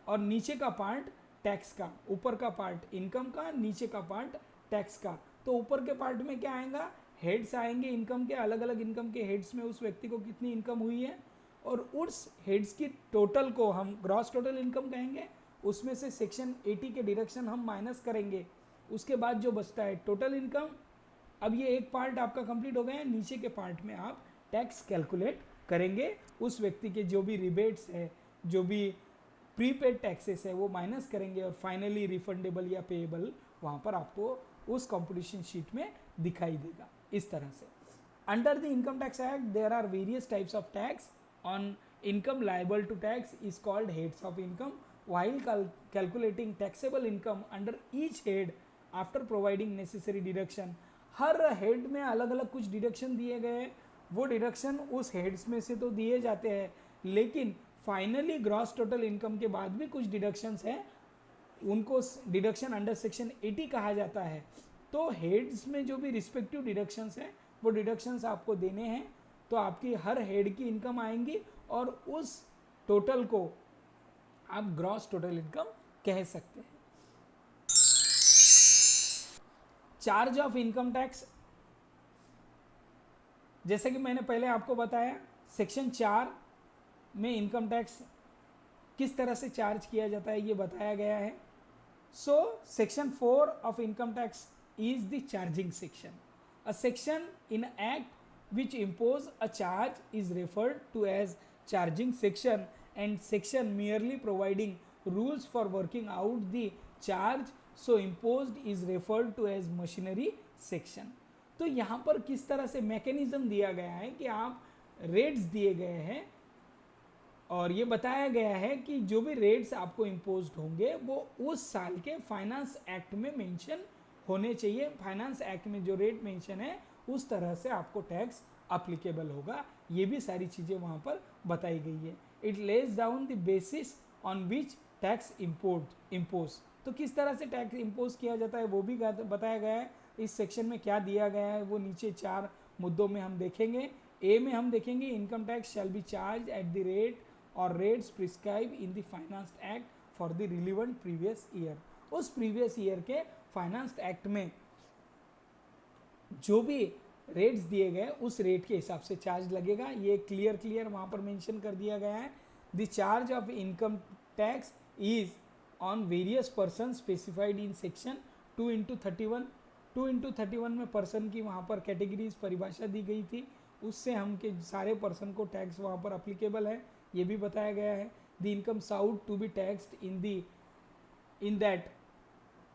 और नीचे का पार्ट टैक्स का। ऊपर का पार्ट इनकम का, नीचे का पार्ट टैक्स का। तो ऊपर के पार्ट में क्या आएगा, हेड्स आएंगे इनकम के, अलग अलग इनकम के हेड्स में उस व्यक्ति को कितनी इनकम हुई है, और उस हेड्स की टोटल को हम ग्रॉस टोटल इनकम कहेंगे। उसमें से सेक्शन 80 के डिडक्शन हम माइनस करेंगे, उसके बाद जो बचता है टोटल इनकम। अब ये एक पार्ट आपका कंप्लीट हो गया है, नीचे के पार्ट में आप टैक्स कैलकुलेट करेंगे, उस व्यक्ति के जो भी रिबेट्स है, जो भी प्रीपेड टैक्सेस है वो माइनस करेंगे, और फाइनली रिफंडेबल या पेएबल वहाँ पर आपको उस कंपटीशन शीट में दिखाई देगा। इस तरह से under the income tax act there are various types of tax on income liable to tax is called heads of income. while calculating taxable income under each head after providing necessary deduction, her head में अलग अलग कुछ deduction दिए गए हैं, वो deduction उस heads में से तो दिए जाते हैं, लेकिन फाइनली ग्रॉस टोटल इनकम के बाद भी कुछ डिडक्शंस हैं, उनको डिडक्शन अंडर सेक्शन 80 कहा जाता है। तो हेड्स में जो भी रिस्पेक्टिव डिडक्शंस हैं वो डिडक्शंस आपको देने हैं, तो आपकी हर हेड की इनकम आएंगी और उस टोटल को आप ग्रॉस टोटल इनकम कह सकते हैं। चार्ज ऑफ इनकम टैक्स, जैसे कि मैंने पहले आपको बताया, सेक्शन 4 में इनकम टैक्स किस तरह से चार्ज किया जाता है ये बताया गया है। So section 4 of income tax is the charging section. A section in act which impose a charge is referred to as charging section, and section merely providing rules for working out the charge so imposed is referred to as machinery section। तो यहाँ पर किस तरह से mechanism दिया गया है कि आप रेट्स दिए गए हैं और ये बताया गया है कि जो भी रेट्स आपको इम्पोज होंगे वो उस साल के फाइनेंस एक्ट में मेंशन होने चाहिए। फाइनेंस एक्ट में जो रेट मेंशन है उस तरह से आपको टैक्स अप्लीकेबल होगा। ये भी सारी चीज़ें वहाँ पर बताई गई है। It lays down the basis on which tax impose. तो किस तरह से टैक्स इम्पोज किया जाता है वो भी बताया गया है। इस सेक्शन में क्या दिया गया है वो नीचे 4 मुद्दों में हम देखेंगे। ए में हम देखेंगे income tax shall be charge at the rate or rates prescribe in the finance act for the relevant previous year. उस प्रीवियस ईयर के फाइनेंस एक्ट में जो भी रेट्स दिए गए उस रेट के हिसाब से चार्ज लगेगा। ये क्लियर वहाँ पर मेंशन कर दिया गया है। The charge of income tax is on various person specified in section 2/31। 2/31 में पर्सन की वहाँ पर कैटेगरीज परिभाषा दी गई थी, उससे हम के सारे पर्सन को टैक्स वहाँ पर अप्लीकेबल है, ये भी बताया गया है। The income sought to be taxed in that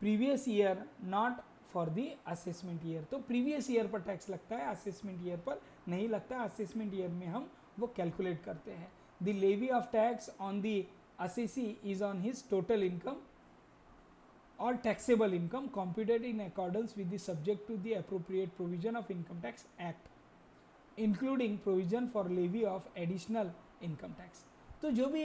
previous year not for the assessment year. तो प्रीवियस ईयर पर टैक्स लगता है, असेसमेंट ईयर पर नहीं लगता। असेसमेंट ईयर में हम वो कैलकुलेट करते हैं। The levy of tax on the assessee is on his total income or taxable income computed in accordance with the subject to the appropriate provision of Income Tax Act, including provision for levy of additional income tax। तो जो भी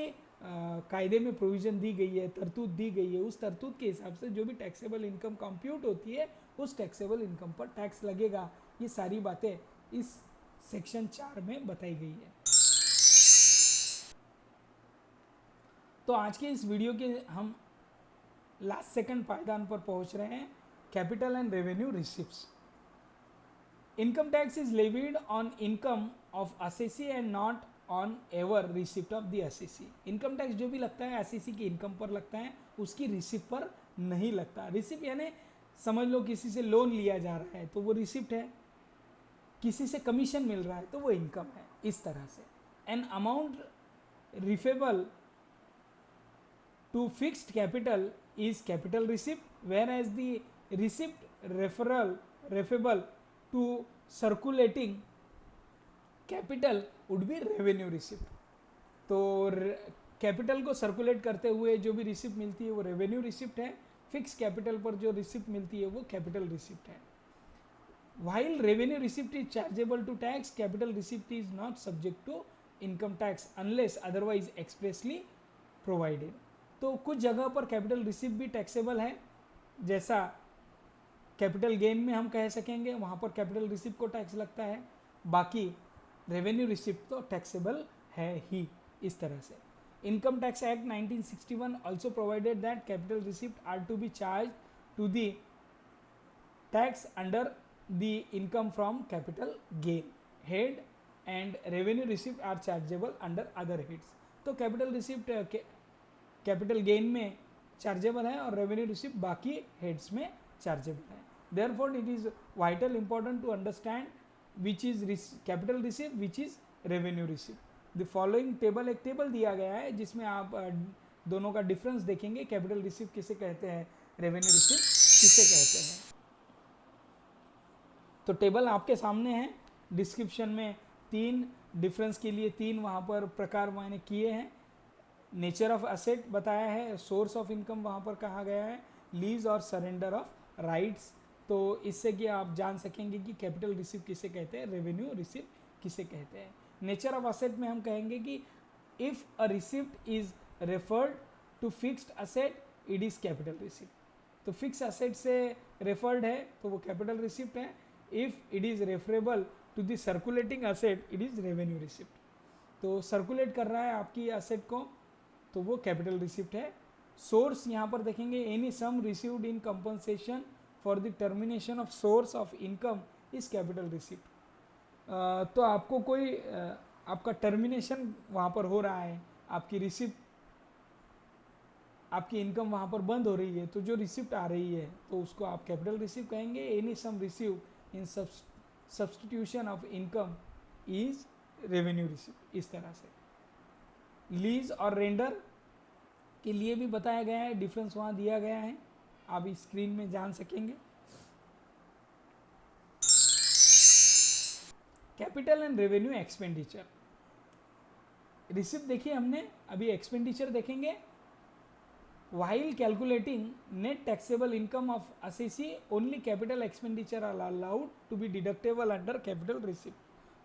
कायदे में provision दी गई है, तरतूद दी गई है, उस तरतूद के हिसाब से जो भी टैक्सेबल इनकम कंप्यूट होती है उस टैक्सेबल इनकम पर टैक्स लगेगा। ये सारी बातें इस सेक्शन 4 में बताई गई है। तो आज के इस वीडियो के हम लास्ट सेकंड पायदान पर पहुंच रहे हैं, capital and revenue receipts. Income tax is levied on income of assessee and not on ever receipt of the assessee. Income tax जो भी लगता है असेसी की इनकम पर लगता है, उसकी रिसिप्ट पर नहीं लगता। रिसिप्ट यानी समझ लो किसी से लोन लिया जा रहा है तो वो रिसिप्ट है, किसी से कमीशन मिल रहा है तो वो इनकम है। इस तरह से an amount referable to fixed capital is capital receipt, whereas the receipt referable to circulating capital would be revenue receipt। तो कैपिटल को सर्कुलेट करते हुए जो भी रिसिप्ट मिलती है वो रेवेन्यू रिसिप्ट है, फिक्स कैपिटल पर जो रिसिप्ट मिलती है वो कैपिटल रिसिप्ट है। while revenue receipt is chargeable to tax, capital receipt is not subject to income tax unless otherwise expressly provided। तो कुछ जगह पर कैपिटल रिसिप्ट भी टैक्सेबल है, जैसा कैपिटल गेन में हम कह सकेंगे, वहाँ पर कैपिटल रिसिप्ट को टैक्स लगता है, बाकी रेवेन्यू रिसिप्ट तो टैक्सेबल है ही। इस तरह से income tax act 1961 also provided that capital receipt are to be charge to the tax under the income from capital gain head and revenue receipt are chargeable under other heads. तो capital receipt capital gain में chargeable है और revenue receipt बाकी heads में chargeable है। Therefore it is vital important to understand which is capital receipt which is revenue receipt. The following table, एक table दिया गया है जिसमें आप दोनों का डिफरेंस देखेंगे, कैपिटल रिसिप्ट किसे कहते हैं, रेवेन्यू रिसिप्ट किसे कहते हैं। तो टेबल आपके सामने है, डिस्क्रिप्शन में 3 डिफरेंस के लिए 3 वहाँ पर प्रकार मैंने किए हैं। नेचर ऑफ असेट बताया है, सोर्स ऑफ इनकम वहाँ पर कहा गया है, लीज और सरेंडर ऑफ राइट्स। तो इससे कि आप जान सकेंगे कि कैपिटल रिसिप्ट किसे कहते हैं, रेवेन्यू रिसिप्ट किसे कहते हैं। नेचर ऑफ असेट में हम कहेंगे कि if a receipt is referred to fixed asset it is capital receipt. तो फिक्स असेट से रेफर्ड है तो वो कैपिटल रिसिप्ट है। If it is referable to the circulating asset it is revenue receipt. तो सर्कुलेट कर रहा है आपकी असेट को तो वो कैपिटल रिसिप्ट है। सोर्स यहाँ पर देखेंगे, any sum received in compensation for the termination of source of income is capital receipt. तो आपको कोई आपका टर्मिनेशन वहाँ पर हो रहा है, आपकी रिसिप्ट, आपकी इनकम वहाँ पर बंद हो रही है, तो जो रिसिप्ट आ रही है तो उसको आप कैपिटल रिसिप्ट कहेंगे। Any sum receive in substitution of income is revenue receipt. इस तरह से लीज और रेंडर के लिए भी बताया गया है, डिफरेंस वहाँ दिया गया है, आप स्क्रीन में जान सकेंगे। Capital and revenue expenditure, receipt देखिए हमने, अभी एक्सपेंडिचर देखेंगे। while calculating net taxable income of assessee only capital expenditure are allowed to be deductible under capital receipt।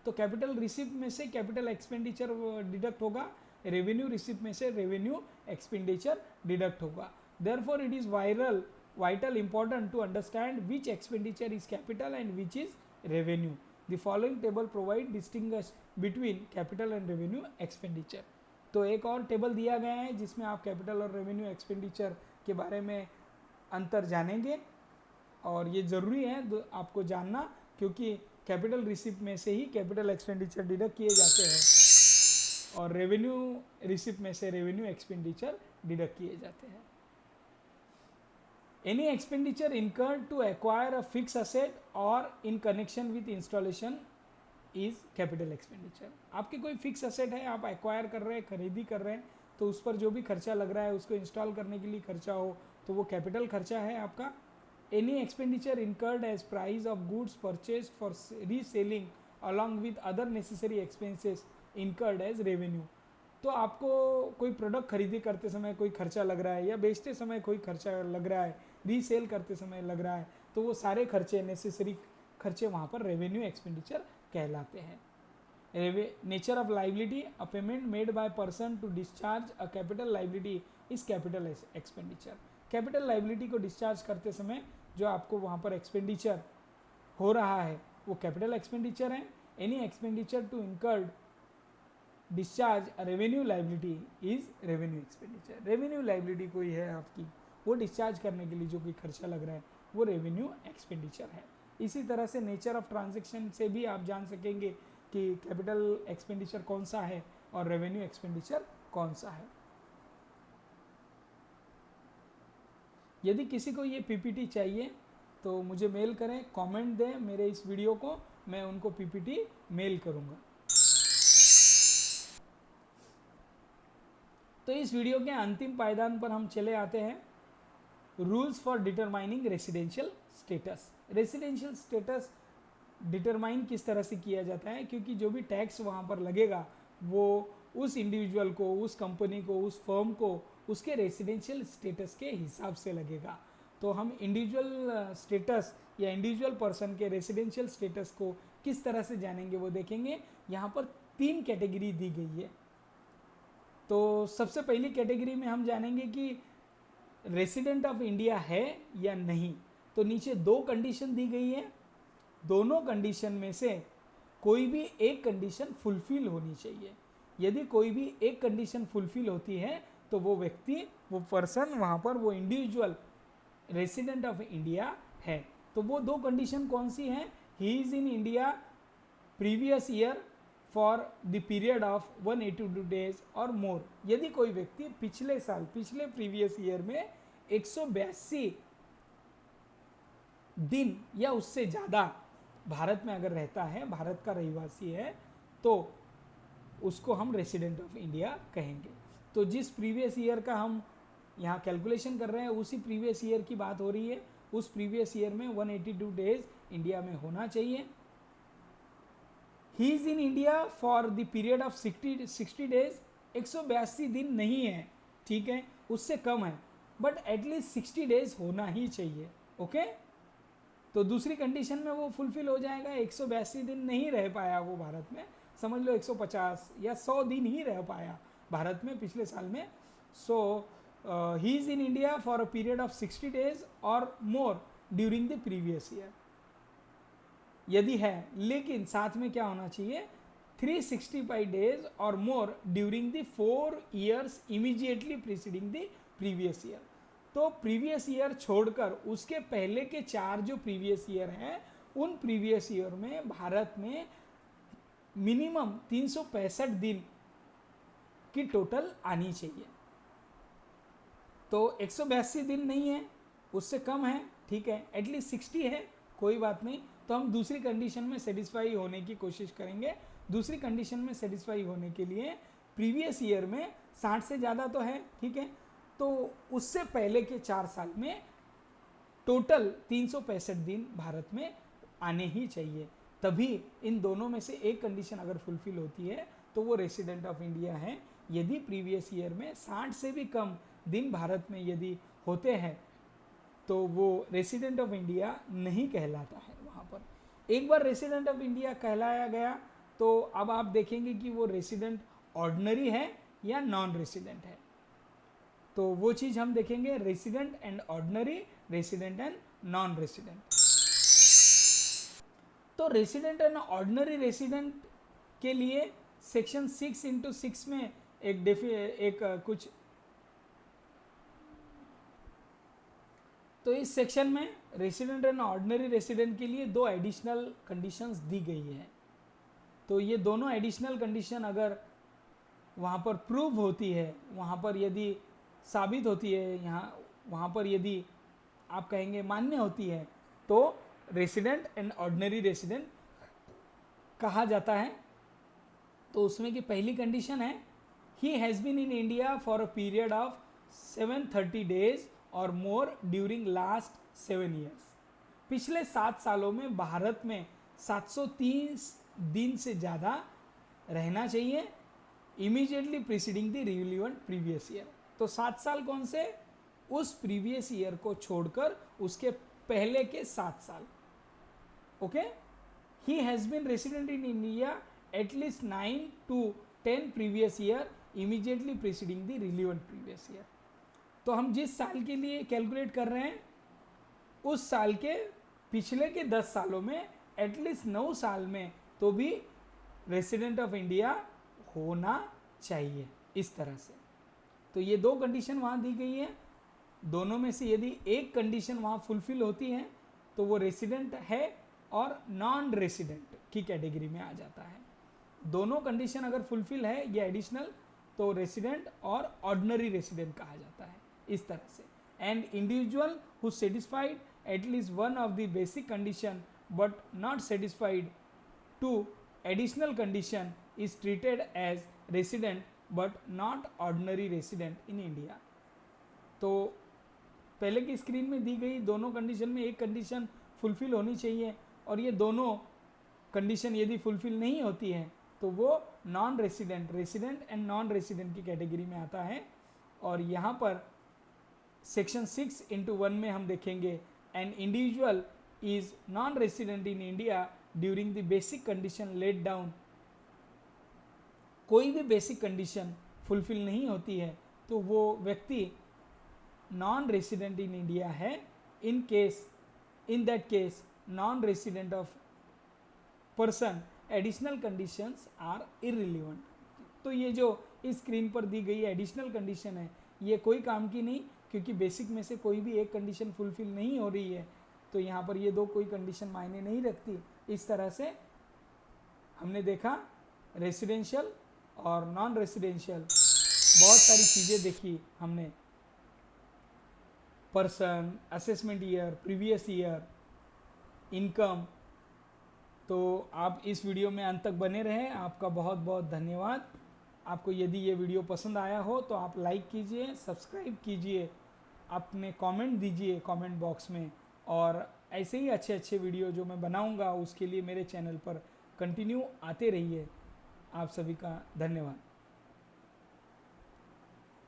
तो कैपिटल रिसिप्ट में से कैपिटल एक्सपेंडिचर डिडक्ट होगा, रेवेन्यू रिसिप्ट में से रेवेन्यू एक्सपेंडिचर डिडक्ट होगा। Therefore it is vital important to understand which expenditure is capital and which is revenue. The following table provide distinguish between capital and revenue expenditure. तो एक और table दिया गया है जिसमें आप कैपिटल और रेवेन्यू एक्सपेंडिचर के बारे में अंतर जानेंगे, और ये ज़रूरी है आपको जानना, क्योंकि कैपिटल रिसिप्ट में से ही कैपिटल एक्सपेंडिचर डिडक्ट किए जाते हैं और रेवेन्यू रिसिप्ट में से रेवेन्यू एक्सपेंडिचर डिडक्ट किए जाते हैं। Any expenditure incurred to acquire a fixed asset or in connection with installation is capital expenditure. आपके कोई फिक्स असेट है, आप एक्वायर कर रहे हैं, खरीदी कर रहे हैं, तो उस पर जो भी खर्चा लग रहा है, उसको इंस्टॉल करने के लिए खर्चा हो, तो वो कैपिटल खर्चा है आपका। Any expenditure incurred as price of goods purchased for reselling along with other necessary expenses incurred as revenue. तो आपको कोई प्रोडक्ट खरीदी करते समय कोई खर्चा लग रहा है, या बेचते समय कोई खर्चा लग रहा है, रीसेल करते समय लग रहा है, तो वो सारे खर्चे, नेसेसरी खर्चे वहाँ पर रेवेन्यू एक्सपेंडिचर कहलाते हैं। Nature of liability, a payment made by person to discharge a capital liability is capital expenditure. Capital liability को डिस्चार्ज करते समय जो आपको वहाँ पर एक्सपेंडिचर हो रहा है वो कैपिटल एक्सपेंडिचर है। Any expenditure to incurred discharge revenue liability is revenue expenditure. Revenue liability कोई है आपकी, वो डिस्चार्ज करने के लिए जो कोई खर्चा लग रहा है वो रेवेन्यू एक्सपेंडिचर है। इसी तरह से नेचर ऑफ ट्रांजैक्शन से भी आप जान सकेंगे कि कैपिटल एक्सपेंडिचर कौन सा है और रेवेन्यू एक्सपेंडिचर कौन सा है। यदि किसी को ये पीपीटी चाहिए तो मुझे मेल करें, कमेंट दें मेरे इस वीडियो को, मैं उनको पीपीटी मेल करूंगा। तो इस वीडियो के अंतिम पायदान पर हम चले आते हैं, rules for determining residential status. Residential status determine किस तरह से किया जाता है, क्योंकि जो भी टैक्स वहाँ पर लगेगा वो उस इंडिविजुअल को, उस कंपनी को, उस फर्म को उसके रेसिडेंशियल स्टेटस के हिसाब से लगेगा। तो हम इंडिविजुअल स्टेटस या इंडिविजुअल पर्सन के रेसिडेंशियल स्टेटस को किस तरह से जानेंगे वो देखेंगे। यहाँ पर 3 कैटेगरी दी गई है। तो सबसे पहली कैटेगरी में हम जानेंगे कि रेसिडेंट ऑफ इंडिया है या नहीं। तो नीचे 2 कंडीशन दी गई है, दोनों कंडीशन में से कोई भी एक कंडीशन फुलफिल होनी चाहिए। यदि कोई भी एक कंडीशन फुलफिल होती है तो वो व्यक्ति, वो पर्सन वहाँ पर, वो इंडिविजुअल रेसिडेंट ऑफ इंडिया है। तो वो 2 कंडीशन कौन सी हैं? ही is in India previous year for the period of 182 days और मोर। यदि कोई व्यक्ति पिछले साल, पिछले प्रीवियस ईयर में 182 दिन या उससे ज़्यादा भारत में अगर रहता है, भारत का रहिवासी है, तो उसको हम रेसिडेंट ऑफ इंडिया कहेंगे। तो जिस प्रीवियस ईयर का हम यहाँ कैलकुलेशन कर रहे हैं उसी प्रीवियस ईयर की बात हो रही है। उस प्रीवियस ईयर में 182 डेज इंडिया में होना चाहिए। ही is in India for the period of 60 days. 182 दिन नहीं है, ठीक है, उससे कम है, बट एटलीस्ट 60 डेज होना ही चाहिए। ओके, तो दूसरी कंडीशन में वो फुलफिल हो जाएगा। 182 दिन नहीं रह पाया वो भारत में, समझ लो 150 या 100 दिन ही रह पाया भारत में पिछले साल में। So he is in India for a period of 60 days और more during the previous year, यदि है। लेकिन साथ में क्या होना चाहिए? 365 डेज और more during the 4 years immediately preceding the previous year. तो प्रीवियस ईयर छोड़कर उसके पहले के 4 जो प्रीवियस ईयर हैं, उन प्रीवियस ईयर में भारत में मिनिमम 365 दिन की टोटल आनी चाहिए। तो 182 दिन नहीं है, उससे कम है, ठीक है, एटलीस्ट 60 है, कोई बात नहीं। तो हम दूसरी कंडीशन में सेटिस्फाई होने की कोशिश करेंगे। दूसरी कंडीशन में सेटिस्फाई होने के लिए प्रीवियस ईयर में 60 से ज़्यादा तो है, ठीक है, तो उससे पहले के 4 साल में टोटल 365 दिन भारत में आने ही चाहिए। तभी इन दोनों में से एक कंडीशन अगर फुलफिल होती है तो वो रेसिडेंट ऑफ इंडिया है। यदि प्रीवियस ईयर में 60 से भी कम दिन भारत में यदि होते हैं तो वो रेसिडेंट ऑफ इंडिया नहीं कहलाता है। वहाँ पर एक बार रेसिडेंट ऑफ इंडिया कहलाया गया तो अब आप देखेंगे कि वो रेसिडेंट ऑर्डिनरी है या नॉन रेसिडेंट है। तो वो चीज़ हम देखेंगे, resident and ordinary, resident and non resident. तो रेसिडेंट एंड ऑर्डिनरी रेसिडेंट के लिए सेक्शन 6/6 में एक कुछ, तो इस सेक्शन में रेसिडेंट एंड ऑर्डिनरी रेसिडेंट के लिए 2 एडिशनल कंडीशंस दी गई है। तो ये दोनों एडिशनल कंडीशन अगर वहाँ पर प्रूव होती है, वहाँ पर यदि साबित होती है, वहाँ पर यदि आप कहेंगे मान्य होती है, तो रेसिडेंट एंड ऑर्डिनरी रेसिडेंट कहा जाता है। तो उसमें की पहली कंडीशन है, he has been in India for a period of 730 days और मोर ड्यूरिंग लास्ट 7 ईयर्स। पिछले 7 सालों में भारत में 730 दिन से ज़्यादा रहना चाहिए, immediately preceding the relevant previous year. तो 7 साल कौन से? उस प्रीवियस ईयर को छोड़कर उसके पहले के 7 साल। Okay, he has been resident in India at least 9 to 10 previous year immediately preceding the relevant previous year. तो हम जिस साल के लिए कैलकुलेट कर रहे हैं, उस साल के पिछले के 10 सालों में एटलीस्ट 9 साल में तो भी रेसिडेंट ऑफ इंडिया होना चाहिए, इस तरह से। तो ये 2 कंडीशन वहाँ दी गई है। दोनों में से यदि एक कंडीशन वहाँ फुलफिल होती है तो वो रेसिडेंट है और नॉन रेसिडेंट की कैटेगरी में आ जाता है। दोनों कंडीशन अगर फुलफिल है ये एडिशनल, तो रेसिडेंट और ऑर्डिनरी रेसिडेंट कहा जाता है, इस तरह से। And individual who satisfied at least one of the basic condition but not satisfied to additional condition is treated as resident but not ordinary resident in India. तो पहले की स्क्रीन में दी गई दोनों कंडीशन में एक कंडीशन फुलफिल होनी चाहिए, और ये दोनों कंडीशन यदि फुलफिल नहीं होती है तो वो non resident, resident and non resident की कैटेगरी में आता है। और यहाँ पर सेक्शन 6/1 में हम देखेंगे, an individual is non resident in India during the basic condition let down. कोई भी बेसिक कंडीशन फुलफिल नहीं होती है तो वो व्यक्ति नॉन रेसिडेंट इन इंडिया है। In that case non resident of person additional conditions are irrelevant. तो ये जो इस स्क्रीन पर दी गई एडिशनल कंडीशन है ये कोई काम की नहीं, क्योंकि बेसिक में से कोई भी एक कंडीशन फुलफिल नहीं हो रही है, तो यहाँ पर ये 2 कोई कंडीशन मायने नहीं रखती। इस तरह से हमने देखा रेसिडेंशियल और नॉन रेसिडेंशियल बहुत सारी चीज़ें देखी हमने, person, assessment year, previous year, income. तो आप इस वीडियो में अंत तक बने रहें। आपका बहुत बहुत धन्यवाद। आपको यदि ये वीडियो पसंद आया हो तो आप लाइक कीजिए, सब्सक्राइब कीजिए, अपने कमेंट दीजिए कमेंट बॉक्स में, और ऐसे ही अच्छे अच्छे वीडियो जो मैं बनाऊंगा उसके लिए मेरे चैनल पर कंटिन्यू आते रहिए। आप सभी का धन्यवाद।